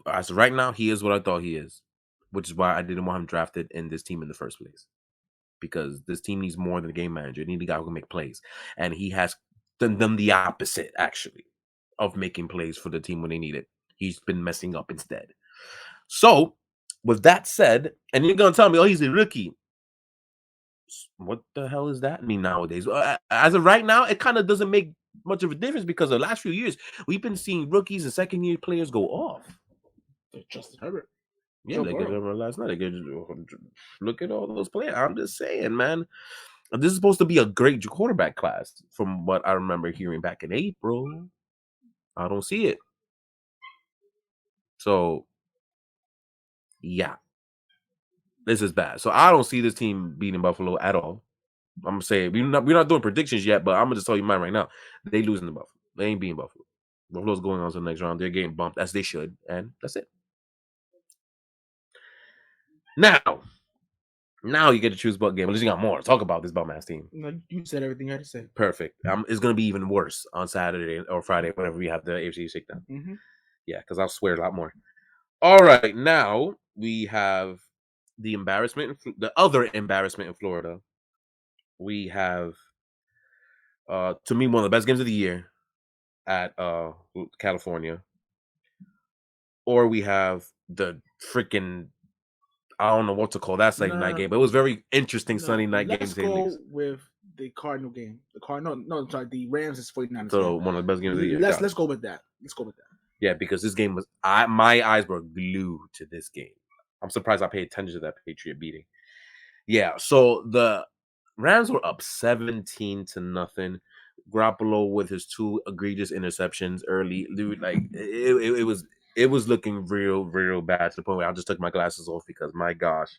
As of right now, he is what I thought he is, which is why I didn't want him drafted in this team in the first place. Because this team needs more than a game manager. It needs a guy who can make plays. And he has done them the opposite, actually. of making plays for the team when they need it. He's been messing up instead. So, with that said, and you're going to tell me, oh, he's a rookie. What the hell does that mean nowadays? As of right now, it kind of doesn't make much of a difference because the last few years, we've been seeing rookies and second-year players go off. Justin Herbert. Yeah, they gave him last night. Look at all those players. I'm just saying, man. This is supposed to be a great quarterback class from what I remember hearing back in April. I don't see it. So, yeah. This is bad. So, I don't see this team beating Buffalo at all. I'm going to say, we're not doing predictions yet, but I'm going to just tell you mine right now. They losing to Buffalo. They ain't beating Buffalo. Buffalo's going on to the next round. They're getting bumped as they should, and that's it. Now you get to choose what game. At least you got more. Talk about this bum-ass team. You said everything you had to say. Perfect. It's going to be even worse on Saturday or Friday, whenever we have the AFC shakedown. Mm-hmm. Yeah, because I'll swear a lot more. All right, now we have the other embarrassment in Florida. We have, to me, one of the best games of the year at California. Or we have the freaking, I don't know what to call that Sunday night game, but it was very interesting Sunday night game. Let's go with the Cardinal game. The Rams is 49ers. So one of the best games of the year. Let's go with that. Yeah, because this game was, my eyes were glued to this game. I'm surprised I paid attention to that Patriot beating. Yeah, so the Rams were up 17-0. Garoppolo with his 2 egregious interceptions early, dude. Like it was looking real bad to the point where I just took my glasses off because my gosh,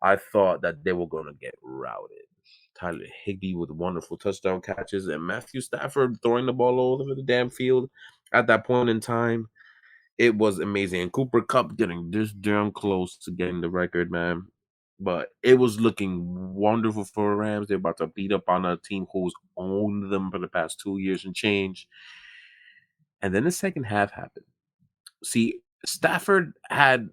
I thought that they were gonna get routed. Tyler Higbee with wonderful touchdown catches and Matthew Stafford throwing the ball all over the damn field at that point in time. It was amazing. And Cooper Kupp getting this damn close to getting the record, man. But it was looking wonderful for Rams. They're about to beat up on a team who's owned them for the past 2 years and change. And then the second half happened. See, Stafford had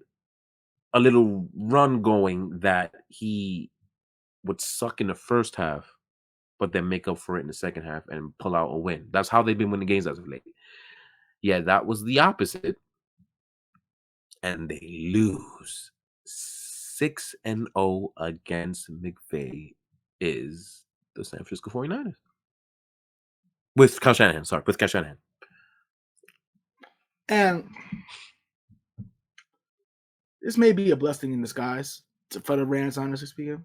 a little run going that he would suck in the first half, but then make up for it in the second half and pull out a win. That's how they've been winning games as of late. Yeah, that was the opposite. And they lose. 6-0 against McVay is the San Francisco 49ers. With Kyle Shanahan. And this may be a blessing in disguise for the Rams, honestly speaking.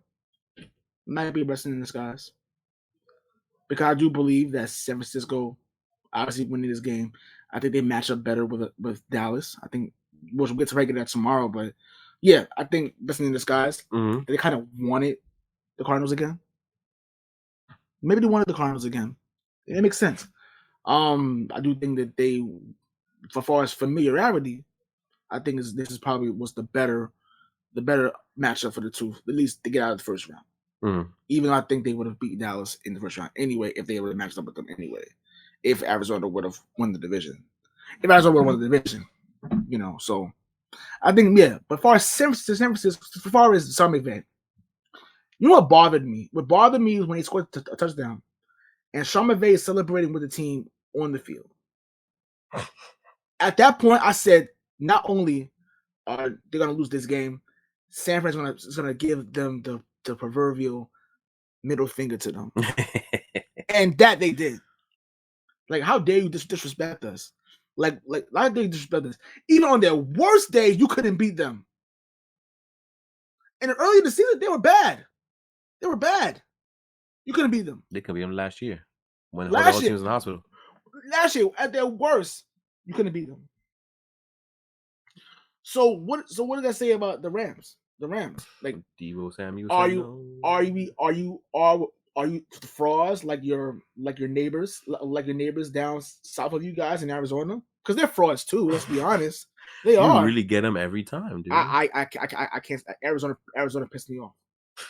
Might be a blessing in disguise. Because I do believe that San Francisco, obviously winning this game, I think they match up better with Dallas. I think we'll get to regular that tomorrow, but yeah, I think blessing in disguise. Mm-hmm. They kind of wanted the Cardinals again. Maybe they wanted the Cardinals again. It makes sense. I do think that they, as far as familiarity, I think this is probably was the better matchup for the two, at least to get out of the first round. Mm-hmm. Even though I think they would have beat Dallas in the first round anyway if they would have matched up with them anyway. If Arizona would have won the division. So I think, yeah. But as far as San Francisco, as far as Sean McVay, you know what bothered me? What bothered me was when he scored a touchdown and Sean McVay is celebrating with the team on the field. At that point, I said, not only are they going to lose this game, San Fran is going to give them the proverbial middle finger to them. And that they did. Like, how dare you disrespect us? Like, how dare you disrespect us? Even on their worst days, you couldn't beat them. And earlier in the season, they were bad. You couldn't beat them. They could beat them last year when the whole team was in the hospital. Last year, at their worst, you couldn't beat them. So what did that say about the Rams? The Rams, like Deebo Samuel. Are you frauds like your neighbors, down south of you guys in Arizona? Because they're frauds too. Let's be honest. They are. You really get them every time, dude. I can't. Arizona pissed me off.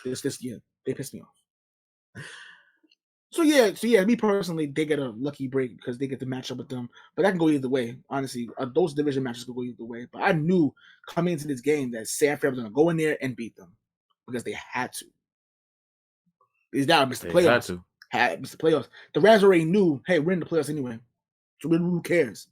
This year they pissed me off. So yeah. Me personally, they get a lucky break because they get to match up with them. But that can go either way. Honestly, those division matches can go either way. But I knew coming into this game that San Fran was going to go in there and beat them because they had to. Because now Mr. Playoffs. Had Mr. Playoffs. The Rams already knew, hey, we're in the playoffs anyway. So who cares?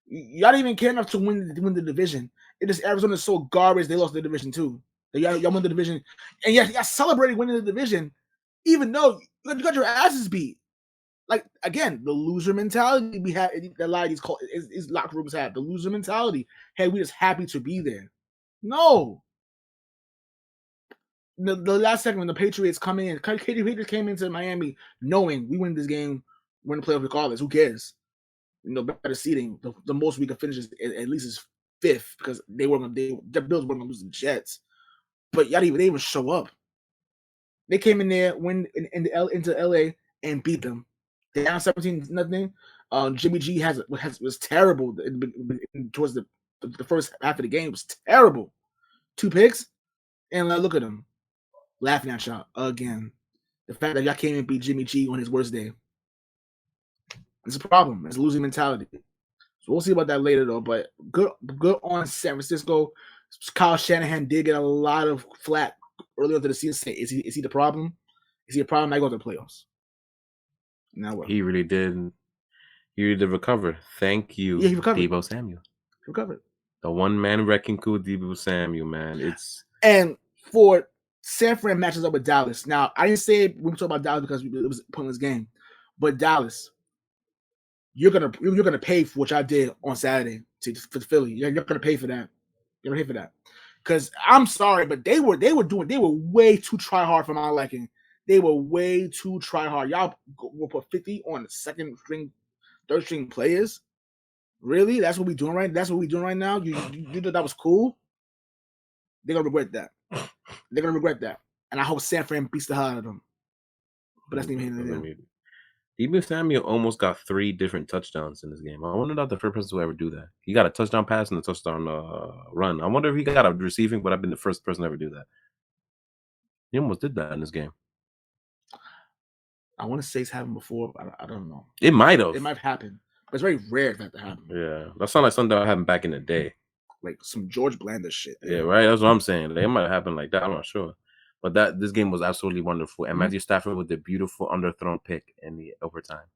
Y'all didn't even care enough to win the division. It just Arizona's so garbage they lost the division too. Y'all won the division, and y'all celebrated winning the division, even though you got your asses beat. Like again, the loser mentality we had that a lot of these locker rooms have. The loser mentality. Hey, we're just happy to be there. No. The last second when the Patriots come in, Patriots came into Miami knowing we win this game, win the playoff regardless. Who cares? Better seeding. The most we could finish is at least is 5th because the Bills weren't gonna lose the Jets. But y'all didn't even show up. They came in there, win into LA and beat them. They down 17-0. Jimmy G was terrible towards the first half of the game. It was terrible. 2 picks, and look at him laughing at y'all again. The fact that y'all came and beat Jimmy G on his worst day. It's a problem. It's a losing mentality. So we'll see about that later, though. But good on San Francisco. Kyle Shanahan did get a lot of flack earlier into the season. Is he the problem? Is he a problem? I go to the playoffs. Now what? He really did. He really did recover. Thank you, Deebo Samuel. He recovered. The one-man wrecking crew, Deebo Samuel, man. And for San Fran matches up with Dallas. Now, I didn't say it when we talk about Dallas because it was a pointless game. But Dallas, you're gonna pay for what I did on Saturday for Philly. You're gonna pay for that. You're gonna pay for that. Because I'm sorry, but they were way too try hard for my liking. They were way too try hard. Y'all will put 50 on the second string, third string players. Really? That's what we doing right? That's what we doing right now? You thought that was cool? They're gonna regret that. They're gonna regret that. And I hope San Fran beats the hell out of them. But that's not even here to do. Deebo Samuel almost got 3 different touchdowns in this game. I wonder if the first person to ever do that. He got a touchdown pass and a touchdown run. I wonder if he got a receiving, but I've been the first person to ever do that. He almost did that in this game. I want to say it's happened before, but I don't know. It might have. It might happen. But it's very rare for that to happen. Yeah. That sounds like something that happened back in the day. Like some George Blanda shit. Yeah, right? That's what I'm saying. It might happen like that. I'm not sure. But this game was absolutely wonderful. And Matthew Stafford with the beautiful underthrown pick in the overtime.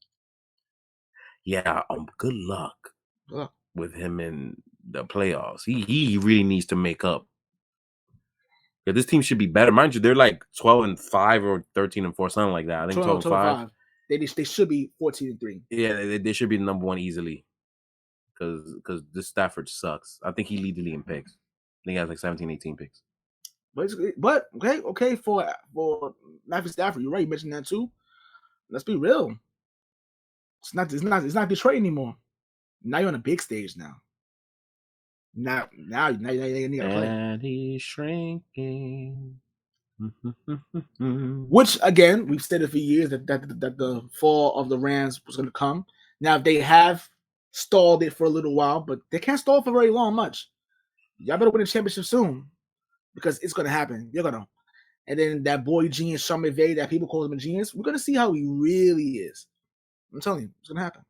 Yeah, good luck with him in the playoffs. He really needs to make up. Yeah, this team should be better. Mind you, they're like 12-5 or 13-4, something like that. I think 12-5. They should be 14-3. Yeah, they should be the number 1 easily. Because this Stafford sucks. I think he leads the league in picks. I think he has like 17, 18 picks. But okay for Matthew Stafford. You're right. You mentioned that too. Let's be real. It's not Detroit anymore. Now you're on a big stage now. Now you gotta play. And he's shrinking. Which again, we've said it for years that the fall of the Rams was gonna come. Now they have stalled it for a little while, but they can't stall for very long much. Y'all better win a championship soon. Because it's gonna happen. You're gonna. And then that boy genius, Sean McVay, that people call him a genius, we're gonna see how he really is. I'm telling you, it's gonna happen.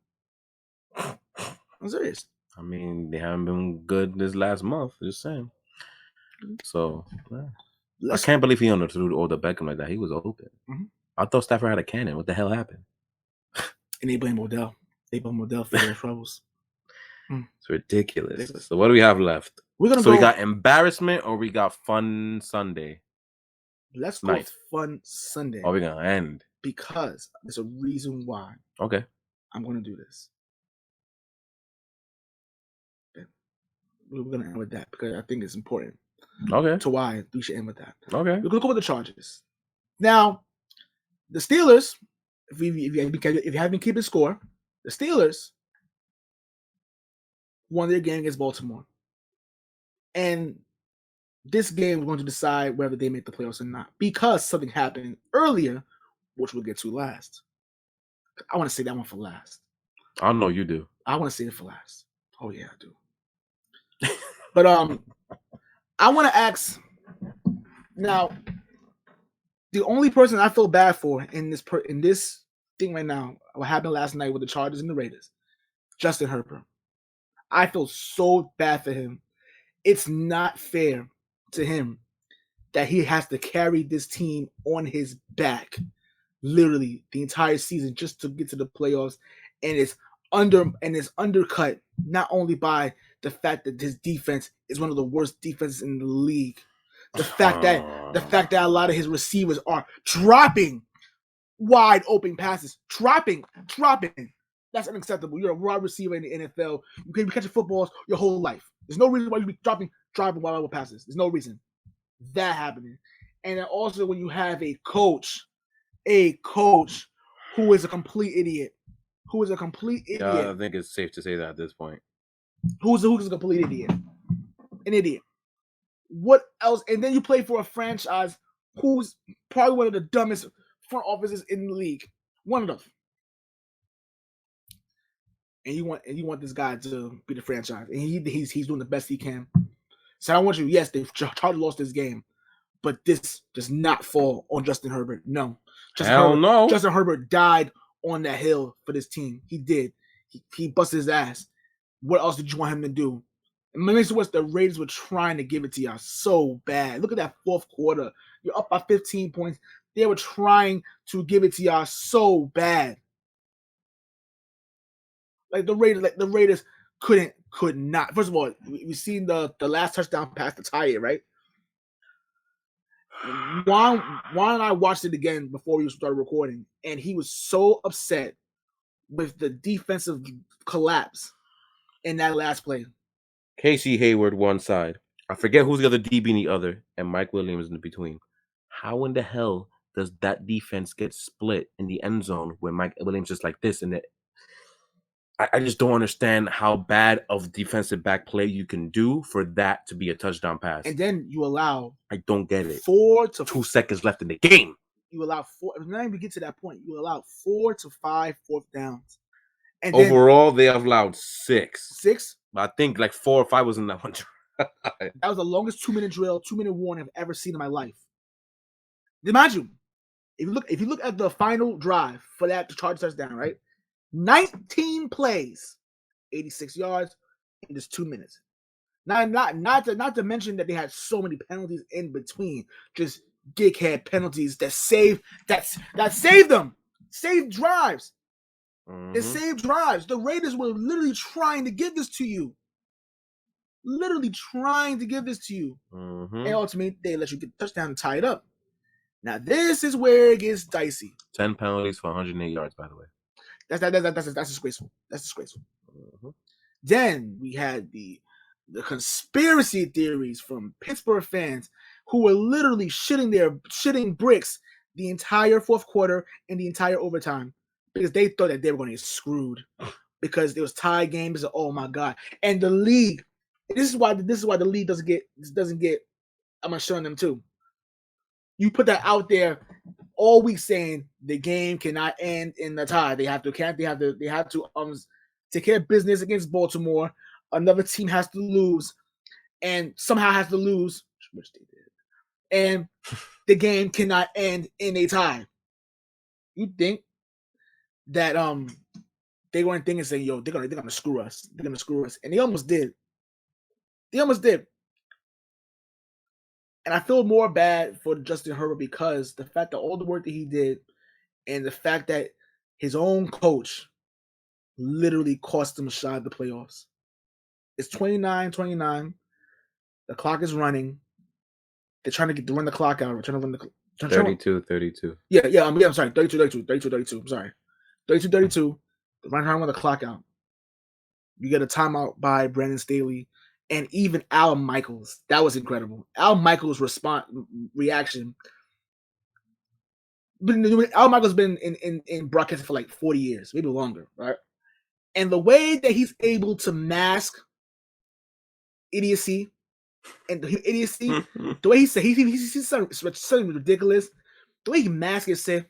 I'm serious. I mean, they haven't been good this last month, just saying. So I can't believe he underthrew all the Beckham like that. He was open. Mm-hmm. I thought Stafford had a cannon. What the hell happened? And they blame Odell. They blame Odell for their troubles. It's ridiculous. So what do we have left? We got embarrassment or we got fun Sunday? Let's go with fun Sunday. Oh, we're gonna end. Because there's a reason why. Okay. I'm gonna do this. We're gonna end with that because I think it's important. Okay. To why we should end with that. Okay. We're gonna go with the Chargers. Now, the Steelers, if you haven't been keeping score, the Steelers won their game against Baltimore. And this game is going to decide whether they make the playoffs or not. Because something happened earlier, which we'll get to last. I want to say that one for last. I know you do. I want to say it for last. Oh, yeah, I do. But I want to ask, now, the only person I feel bad for in this thing right now, what happened last night with the Chargers and the Raiders, Justin Herbert. I feel so bad for him. It's not fair to him that he has to carry this team on his back, literally the entire season just to get to the playoffs. And it's is undercut not only by the fact that his defense is one of the worst defenses in the league, the fact that a lot of his receivers are dropping wide open passes, dropping. That's unacceptable. You're a wide receiver in the NFL. You can be catching footballs your whole life. There's no reason why you be dropping wide open passes. There's no reason that happening. And then also when you have a coach who is a complete idiot. Yeah, I think it's safe to say that at this point. Who's a complete idiot? An idiot. What else? And then you play for a franchise who's probably one of the dumbest front offices in the league. One of them. And you want this guy to be the franchise. And he's doing the best he can. So I want you, yes, they've lost this game, but this does not fall on Justin Herbert. No. Justin Herbert died on that hill for this team. He did. He busted his ass. What else did you want him to do? And maybe what the Raiders were trying to give it to y'all so bad. Look at that fourth quarter. You're up by 15 points. They were trying to give it to y'all so bad. Like the Raiders could not. First of all, we seen the last touchdown pass to tie it, right? Juan and I watched it again before we started recording, and he was so upset with the defensive collapse in that last play. Casey Hayward one side. I forget who's the other DB in the other, and Mike Williams in between. How in the hell does that defense get split in the end zone when Mike Williams just like this? And I just don't understand how bad of defensive back play you can do for that to be a touchdown pass. And then you allow... I don't get it. 2 seconds left in the game. You allow 4... Not even get to that point. You allow 4 to 5 fourth downs. And overall, they have allowed 6. 6? I think like 4 or 5 was in that one. That was the longest 2-minute drill, 2-minute warning I've ever seen in my life. Imagine, if you look at the final drive for that Chargers touchdown, right? 19 plays, 86 yards in just 2 minutes. Not to mention that they had so many penalties in between, just dickhead penalties that saved them, saved drives. It saved drives. The Raiders were literally trying to give this to you. And ultimately, they let you get a touchdown and tie it up. Now, this is where it gets dicey. 10 penalties for 108 yards, by the way. That's disgraceful. Then we had the conspiracy theories from Pittsburgh fans who were literally shitting bricks the entire fourth quarter and the entire overtime because they thought that they were going to get screwed because there was tie games. Oh my god! And the league. This is why the league doesn't get. I'm gonna show them too. You put that out there all week saying the game cannot end in the tie. They have to take care of business against Baltimore. Another team has to lose, and somehow has to lose, which they did. And the game cannot end in a tie. You think that they weren't thinking saying, yo, they're gonna screw us. They're gonna screw us. And they almost did. And I feel more bad for Justin Herbert because the fact that all the work that he did and the fact that his own coach literally cost him a shot at the playoffs. It's 29-29. The clock is running. They're trying to run the clock out. We're trying to run the 32. Yeah, I'm sorry. 32. I'm sorry. 32. They're trying to run the clock out. You get a timeout by Brandon Staley. And even Al Michaels. That was incredible. Al Michaels' reaction. Al Michaels been in broadcasting for like 40 years, maybe longer, right? And the way that he's able to mask idiocy, the way he said he's something ridiculous. The way he masked it said,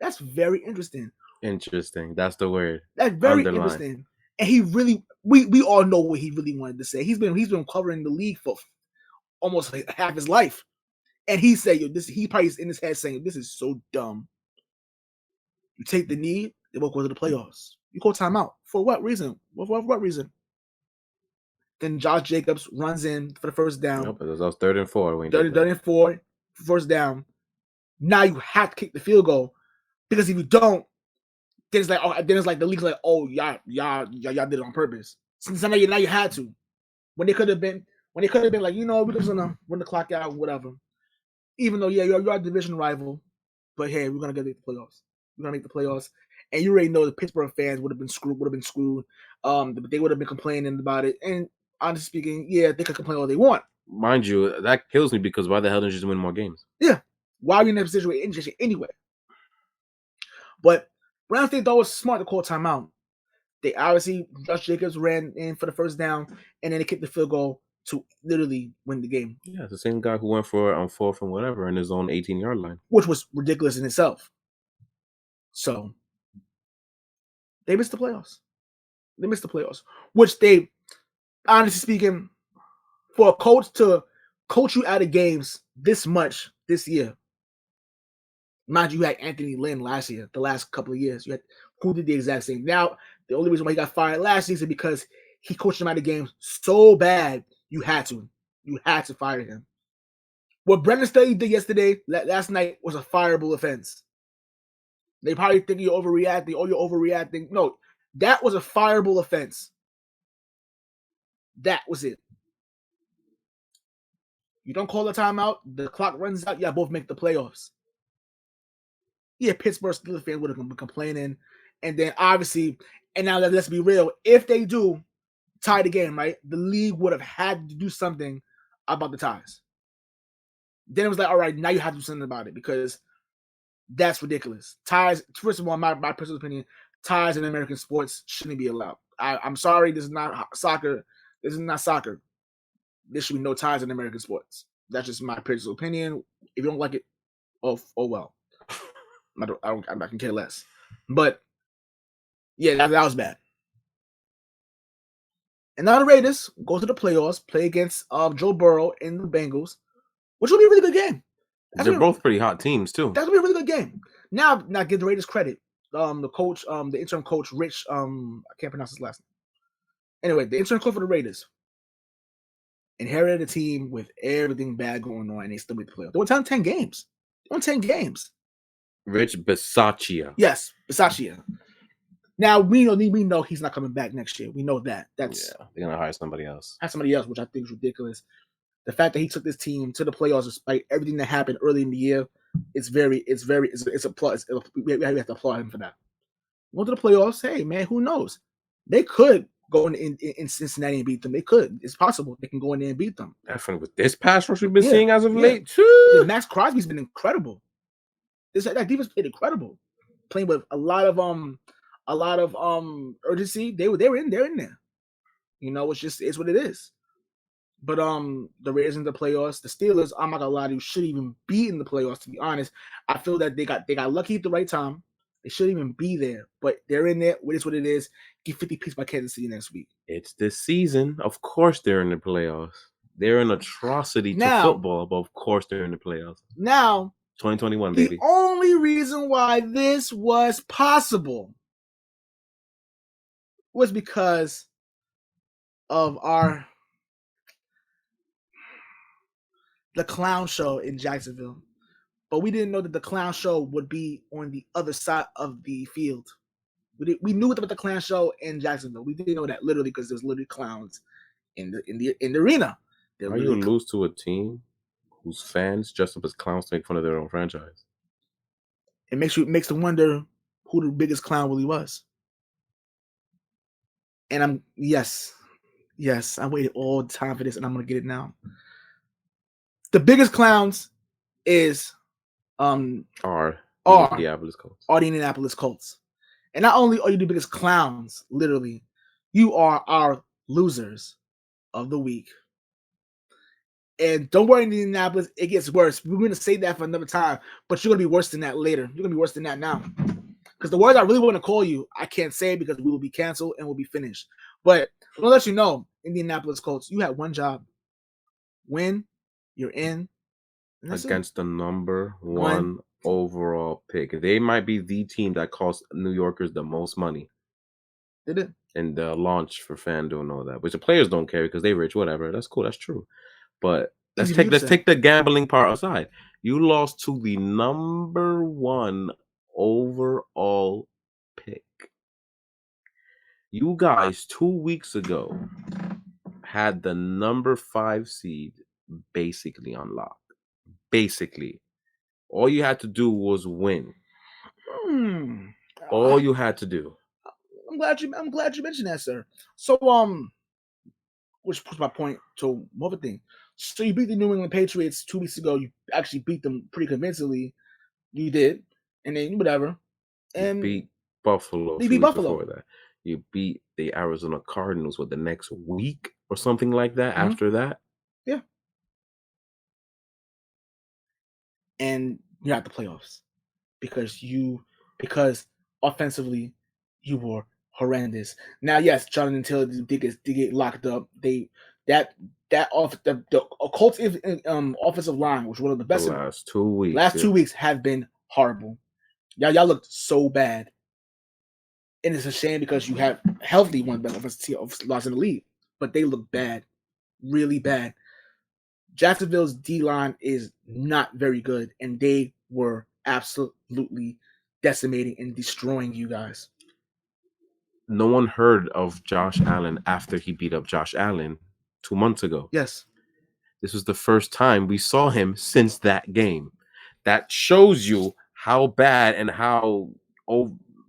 that's very interesting. Interesting. That's the word. That's very interesting. And he really, we all know what he really wanted to say. He's been covering the league for almost like half his life, and he said, "Yo, he probably is in his head saying, this is so dumb. You take the knee, they won't go to the playoffs. You call timeout for what reason? What reason?" Then Josh Jacobs runs in for the first down. Nope, that was 3rd and 4. 3rd and 4, first down. Now you have to kick the field goal because if you don't, Then it's like the league's like, oh y'all did it on purpose. Since now you had to. When they could have been like, we're just gonna run the clock out, whatever. Even though you're a division rival, but hey, we're gonna get the playoffs. We're gonna make the playoffs, and you already know the Pittsburgh fans would have been screwed. They would have been complaining about it. And honestly speaking, yeah, they could complain all they want. Mind you, that kills me because why the hell didn't you just win more games? Yeah, why are we in that situation anyway? But Browns State thought it was smart to call timeout. They obviously, Josh Jacobs ran in for the first down, and then they kicked the field goal to literally win the game. Yeah, the same guy who went for on fourth and whatever in his own 18-yard line, which was ridiculous in itself. So they missed the playoffs. Which they, honestly speaking, for a coach to coach you out of games this much this year. Mind you, had Anthony Lynn last year, the last couple of years. You had who did the exact same. Now, the only reason why he got fired last season because he coached him out of games so bad, you had to fire him. What Brendan Staley did yesterday, last night, was a fireable offense. They probably think you're overreacting. Oh, you're overreacting. No, that was a fireable offense. That was it. You don't call a timeout, the clock runs out, yeah, both make the playoffs. Yeah, Pittsburgh Steelers fans would have been complaining. And then obviously, and now let's be real, if they do tie the game, right, the league would have had to do something about the ties. Then it was like, all right, now you have to do something about it because that's ridiculous. Ties, first of all, my personal opinion, ties in American sports shouldn't be allowed. I'm sorry, this is not soccer. This is not soccer. There should be no ties in American sports. That's just my personal opinion. If you don't like it, oh well. I can care less. But yeah, that was bad. And now the Raiders go to the playoffs, play against Joe Burrow and the Bengals, which will be a really good game. They're both pretty hot teams too. That's gonna be a really good game. Now give the Raiders credit. The coach, the interim coach, Rich, I can't pronounce his last name. Anyway, the interim coach for the Raiders inherited a team with everything bad going on, and they still made the playoffs. They won 10 games. Rich Bisaccia. Yes, Bisaccia. Now we know he's not coming back next year. We know that. They're gonna hire somebody else. Which I think is ridiculous. The fact that he took this team to the playoffs despite everything that happened early in the year, it's a plus. We have to applaud him for that. Go to the playoffs. Hey man, who knows? They could go in Cincinnati and beat them. They could. It's possible they can go in there and beat them. Definitely with this pass rush we've been seeing as of late too. Max Crosby's been incredible. That defense played incredible, playing with a lot of urgency. They're in there. It's what it is. But the Raiders in the playoffs, the Steelers, I'm not gonna lie to you, shouldn't even be in the playoffs. To be honest, I feel that they got lucky at the right time. They shouldn't even be there, but they're in there. It is what it is. Get 50 picks by Kansas City next week. It's this season. Of course they're in the playoffs. They're an atrocity to football, but of course they're in the playoffs. Now, 2021, baby. The only reason why this was possible was because of the clown show in Jacksonville. But we didn't know that the clown show would be on the other side of the field. We knew about the clown show in Jacksonville. We didn't know that literally because there's literally clowns in the arena. How you lose to a team whose fans dress up as clowns to make fun of their own franchise? It makes them wonder who the biggest clown really was. And yes, I waited all the time for this, and I'm gonna get it now. The biggest clowns is are the Indianapolis Colts. Are the Indianapolis Colts. And not only are you the biggest clowns, literally, you are our losers of the week. And don't worry, Indianapolis, it gets worse. We're going to say that for another time, but you're going to be worse than that later. You're going to be worse than that now. Because the words I really want to call you, I can't say because we will be canceled and we'll be finished. But I'm going to let you know, Indianapolis Colts, you had one job. Win, you're in. Against the number one overall pick. They might be the team that cost New Yorkers the most money. They did. And the launch for FanDuel and all that. Which the players don't care because they rich, whatever. That's cool. That's true. But let's take the gambling part aside. You lost to the number one overall pick. You guys 2 weeks ago had the number 5 seed basically unlocked. Basically. All you had to do was win. All you had to do. I'm glad you mentioned that, sir. So which puts my point to another thing. So you beat the New England Patriots 2 weeks ago. You actually beat them pretty convincingly. You did, and then whatever. And you beat Buffalo they 2 beat weeks Buffalo. before that. You beat the Arizona Cardinals with the next week or something like that. After that, yeah. And you're at the playoffs because offensively you were horrendous. Now, yes, Jonathan Taylor did get locked up. The Colts offensive line, which was one of the best the last 2 weeks. 2 weeks have been horrible. Y'all looked so bad. And it's a shame because you have healthy one of the best offensive lines in the league, but they look bad, really bad. Jacksonville's D-line is not very good, and they were absolutely decimating and destroying you guys. No one heard of Josh Allen after he beat up Josh Allen 2 months ago. Yes. This was the first time we saw him since that game. That shows you how bad and how,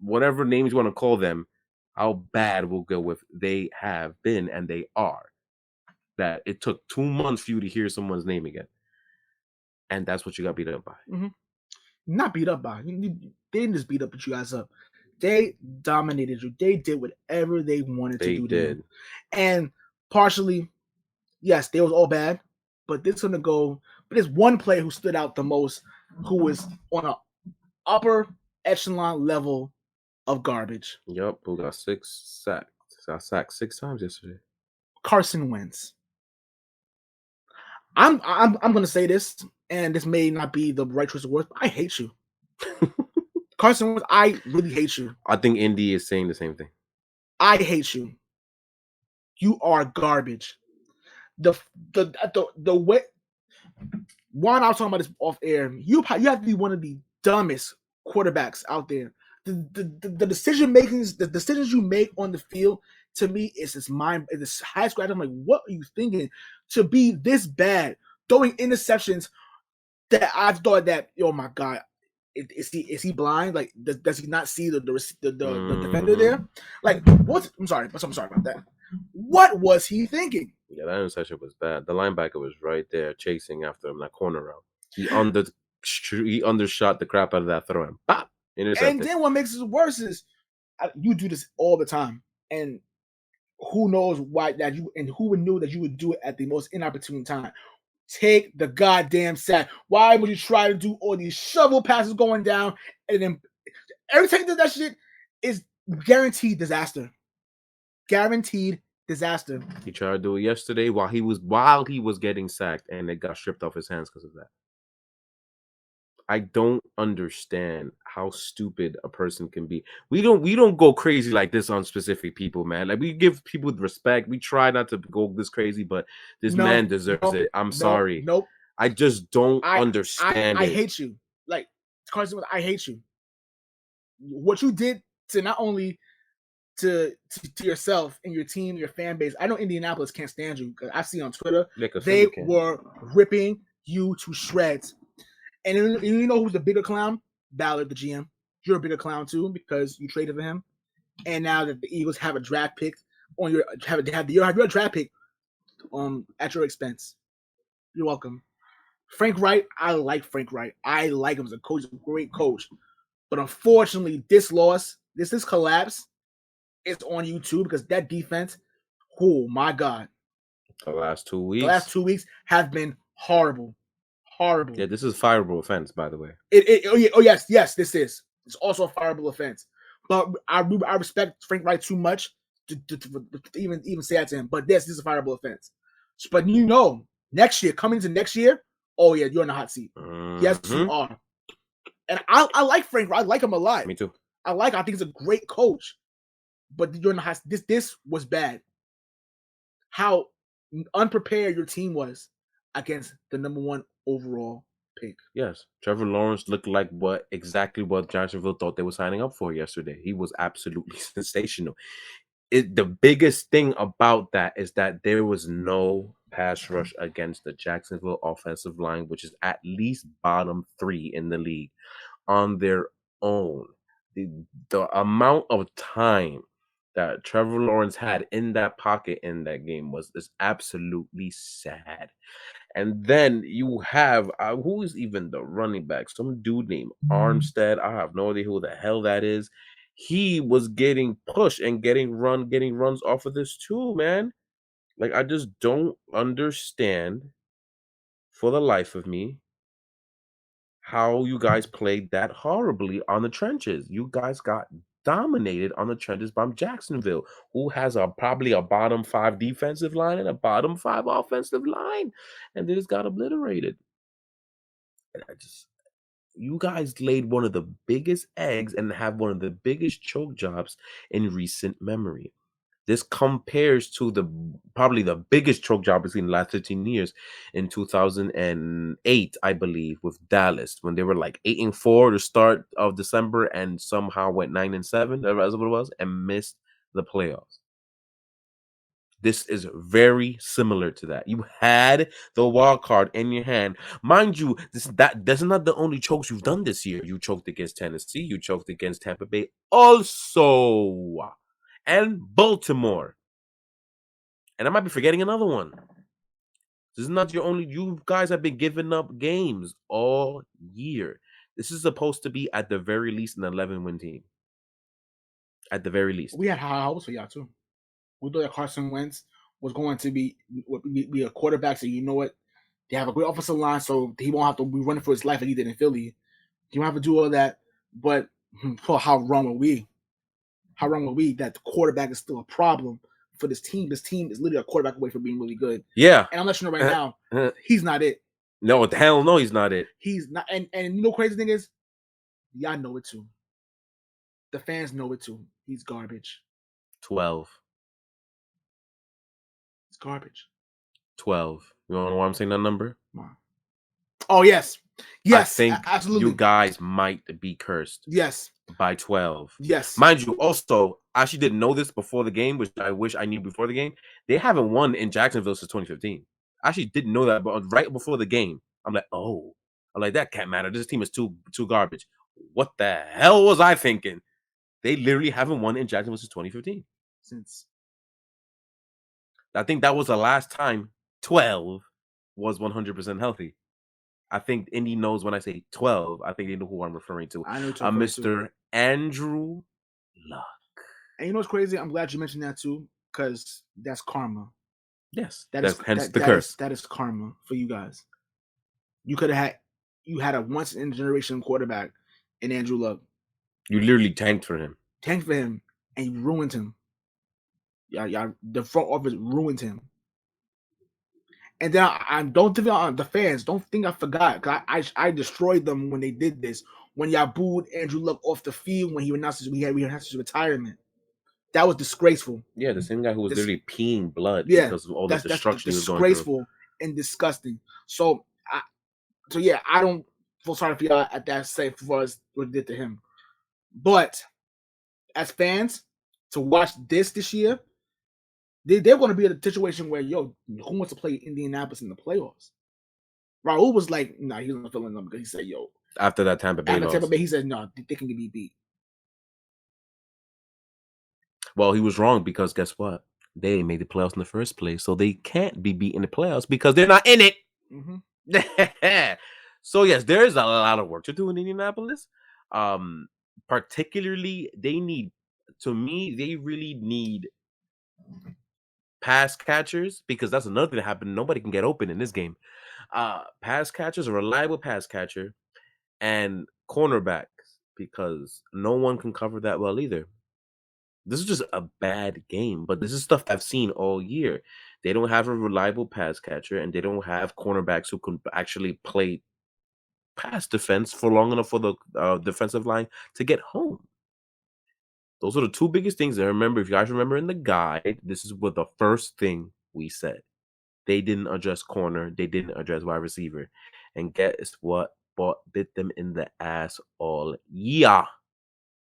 whatever names you want to call them, how bad we'll go with they have been and they are. That it took 2 months for you to hear someone's name again. And that's what you got beat up by. Mm-hmm. Not beat up by. They didn't just beat up you guys up. They dominated you. They did whatever they wanted to do to you. And partially, yes, they was all bad. But this gonna go. But there's one player who stood out the most, who was on an upper echelon level of garbage. Yep, who got 6 sacks? Got sacked 6 times yesterday. Carson Wentz. I'm gonna say this, and this may not be the right choice of words, but I hate you. Carson Wentz, I really hate you. I think Indy is saying the same thing. I hate you. You are garbage. The way Juan, I was talking about this off air. You have to be one of the dumbest quarterbacks out there. The decision makings, the decisions you make on the field, to me, is this mind. It's high scratch. I'm like, what are you thinking to be this bad, throwing interceptions that I thought that, oh my god, is he blind? Like, does he not see the defender there? Like, what? I'm sorry about that. What was he thinking? Yeah, that interception was bad. The linebacker was right there chasing after him, that corner route. He undershot the crap out of that throw and pop, intercepted. And then what makes it worse is you do this all the time, and who knows why that you, and who knew that you would do it at the most inopportune time. Take the goddamn sack. Why would you try to do all these shovel passes going down, and then every time you do that shit is guaranteed disaster. Guaranteed disaster. He tried to do it yesterday while he was getting sacked, and it got stripped off his hands because of that. I don't understand how stupid a person can be. We don't go crazy like this on specific people, man. Like, we give people respect. We try not to go this crazy, but this man deserves it. I'm sorry. Nope. I just don't understand it. I hate you. Like, Carson, I hate you. What you did to not only to yourself and your team, your fan base. I know Indianapolis can't stand you because I see on Twitter they were ripping you to shreds. And you know who's the bigger clown? Ballard, the GM. You're a bigger clown too because you traded for him. And now that the Eagles have a draft pick on your have your draft pick at your expense. You're welcome. Frank Wright, I like Frank Wright. I like him as a coach, a great coach. But unfortunately, this loss, this collapse, is on you too because that defense, oh my god. The last 2 weeks have been horrible. Horrible. Yeah, this is a fireable offense, by the way. Yes, this is. It's also a fireable offense. But I respect Frank Wright too much to even say that to him. But this is a fireable offense. But next year, coming into next year, oh yeah, you're in the hot seat. Mm-hmm. Yes, you are. And I like Frank Wright. I like him a lot. Me too. I think he's a great coach. But you're in the hot seat. This was bad. How unprepared your team was against the number 1 overall pick. Yes, Trevor Lawrence looked like exactly what Jacksonville thought they were signing up for yesterday. He was absolutely sensational. the biggest thing about that is that there was no pass rush against the Jacksonville offensive line, which is at least bottom 3 in the league on their own. The amount of time that Trevor Lawrence had in that pocket in that game is absolutely sad. And then you have who is even the running back? Some dude named Armstead. I have no idea who the hell that is. He was getting pushed and getting runs off of this too, man. Like, I just don't understand for the life of me how you guys played that horribly on the trenches. You guys got dominated on the trenches by Jacksonville, who has probably a bottom 5 defensive line and a bottom 5 offensive line, and they just got obliterated. And you guys laid one of the biggest eggs and have one of the biggest choke jobs in recent memory. This compares to probably the biggest choke job between the last 15 years in 2008, I believe, with Dallas, when they were like 8-4 to start of December and somehow went 9-7, that's what it was, and missed the playoffs. This is very similar to that. You had the wild card in your hand. Mind you, that's not the only chokes you've done this year. You choked against Tennessee. You choked against Tampa Bay also. And Baltimore. And I might be forgetting another one. This is not your only. You guys have been giving up games all year. This is supposed to be, at the very least, an 11-win team. At the very least. We had high hopes for y'all, too. We thought that Carson Wentz was going to be a quarterback, so you know what? They have a great offensive line, so he won't have to be running for his life like he did in Philly. He won't have to do all that. But how wrong were we? How wrong were we that the quarterback is still a problem for this team? This team is literally a quarterback away from being really good. Yeah. And I'm letting you know right now, he's not it. No, the hell no, he's not it. He's not. And you know, crazy thing is, y'all know it too. The fans know it too. He's garbage. 12. It's garbage. 12. You want to know why I'm saying that number? Oh, yes. Yes, I think absolutely. You guys might be cursed. Yes. By 12. Yes. Mind you, also, I actually didn't know this before the game, which I wish I knew before the game. They haven't won in Jacksonville since 2015. I actually didn't know that, but right before the game, I'm like, oh. I'm like, that can't matter. This team is too garbage. What the hell was I thinking? They literally haven't won in Jacksonville since 2015. I think that was the last time 12 was 100% healthy. I think Indy knows when I say 12. I think they know who I'm referring to. I know Mr. Andrew Luck. And you know what's crazy? I'm glad you mentioned that too, because that's karma. Yes, that's the curse. That is karma for you guys. You had a once in a generation quarterback in Andrew Luck. You literally tanked for him. And you ruined him. Yeah, the front office ruined him. And then I don't think the fans don't think I forgot, because I destroyed them when they did this. When y'all booed Andrew Luck off the field when he announced his retirement. That was disgraceful. Yeah, the same guy who was literally peeing blood because of all the destruction he was going through. Disgraceful and disgusting. So I don't feel sorry for y'all at that same for us what it did to him. But as fans, to watch this year, they're going to be in a situation where, who wants to play Indianapolis in the playoffs? Raul was like, nah, he wasn't feeling them because he said, after that Tampa Bay loss. He said, no, they can be beat. Well, he was wrong, because guess what? They made the playoffs in the first place, so they can't be beat in the playoffs because they're not in it. Mm-hmm. So yes, there is a lot of work to do in Indianapolis. Particularly, they really need pass catchers, because that's another thing that happened. Nobody can get open in this game. Pass catchers, a reliable pass catcher, and cornerbacks, because no one can cover that well either. This is just a bad game, but this is stuff I've seen all year. They don't have a reliable pass catcher, and they don't have cornerbacks who can actually play pass defense for long enough for the defensive line to get home. Those are the two biggest things. And remember, if you guys remember in the guide, this is what the first thing we said. They didn't address corner. They didn't address wide receiver. And guess what? Bit them in the ass all year.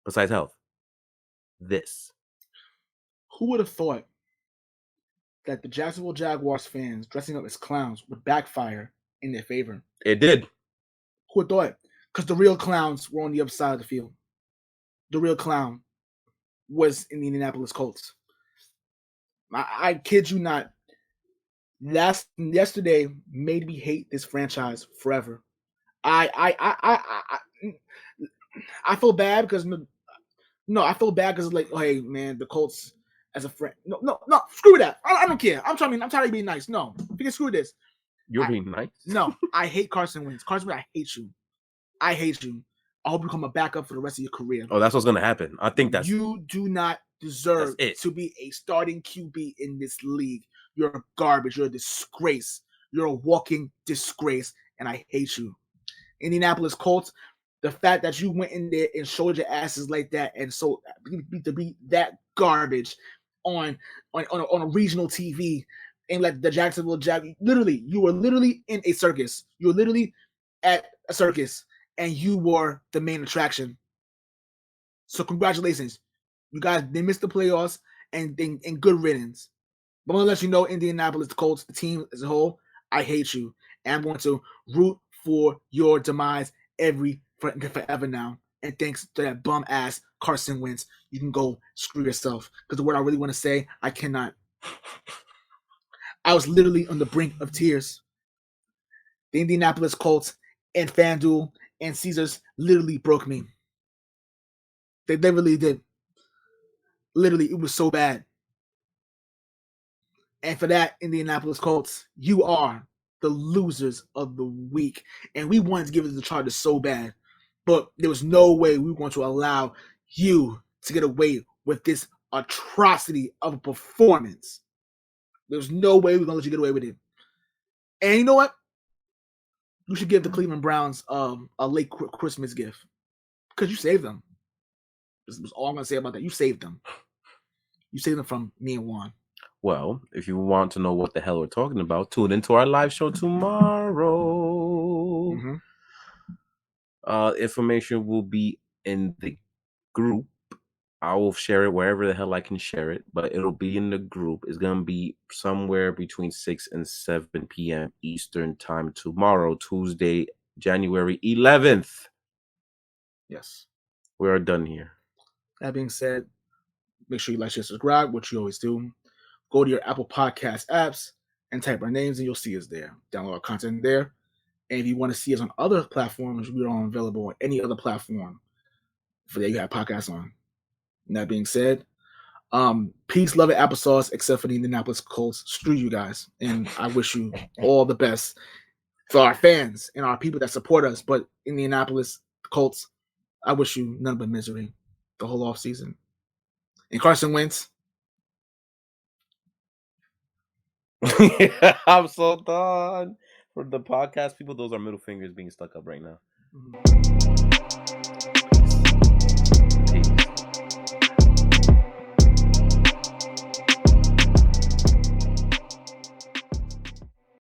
Besides health. This. Who would have thought that the Jacksonville Jaguars fans dressing up as clowns would backfire in their favor? It did. Who would have thought? Because the real clowns were on the other side of the field. The real clown was in the Indianapolis Colts. I kid you not. Yesterday made me hate this franchise forever. I feel bad because I feel bad because it's like, oh, hey man, the Colts as a friend. No, screw that. I don't care. I'm tired of being nice. No, screw this. You're being nice. No, I hate Carson Wentz. Carson Wentz, I hate you. I hate you. I hope you become a backup for the rest of your career. Oh, that's what's gonna happen. I think you do not deserve to be a starting QB in this league. You're garbage. You're a disgrace. You're a walking disgrace, and I hate you. Indianapolis Colts, the fact that you went in there and showed your asses like that, and so to be that garbage on a regional TV, and like the Jacksonville literally, you were literally in a circus. You were literally at a circus, and you were the main attraction. So congratulations, you guys. They missed the playoffs, and good riddance. But I'm gonna let you know, Indianapolis Colts, the team as a whole, I hate you, and I'm going to root for your demise forever now. And thanks to that bum ass Carson Wentz, you can go screw yourself. Because the word I really want to say, I cannot. I was literally on the brink of tears. The Indianapolis Colts and FanDuel and Caesars literally broke me. They really did. Literally, it was so bad. And for that, Indianapolis Colts, you are the losers of the week. And we wanted to give it to the Chargers so bad. But there was no way we were going to allow you to get away with this atrocity of a performance. There was no way we were going to let you get away with it. And you know what? You should give the Cleveland Browns a late Christmas gift. Because you saved them. This is all I'm going to say about that. You saved them. You saved them from me and Juan. Well, if you want to know what the hell we're talking about, tune into our live show tomorrow. Mm-hmm. Information will be in the group. I will share it wherever the hell I can share it, but it'll be in the group. It's going to be somewhere between 6 and 7 p.m. Eastern time tomorrow, Tuesday, January 11th. Yes. We are done here. That being said, make sure you like, share, subscribe, which you always do. Go to your Apple Podcast apps and type our names, and you'll see us there. Download our content there. And if you want to see us on other platforms, we are available on any other platform for that you have podcasts on. And that being said, peace, love, and applesauce, except for the Indianapolis Colts. Screw you guys. And I wish you all the best for our fans and our people that support us. But Indianapolis Colts, I wish you none but misery the whole offseason. And Carson Wentz. I'm so done. For the podcast people, those are middle fingers being stuck up right now. Mm-hmm.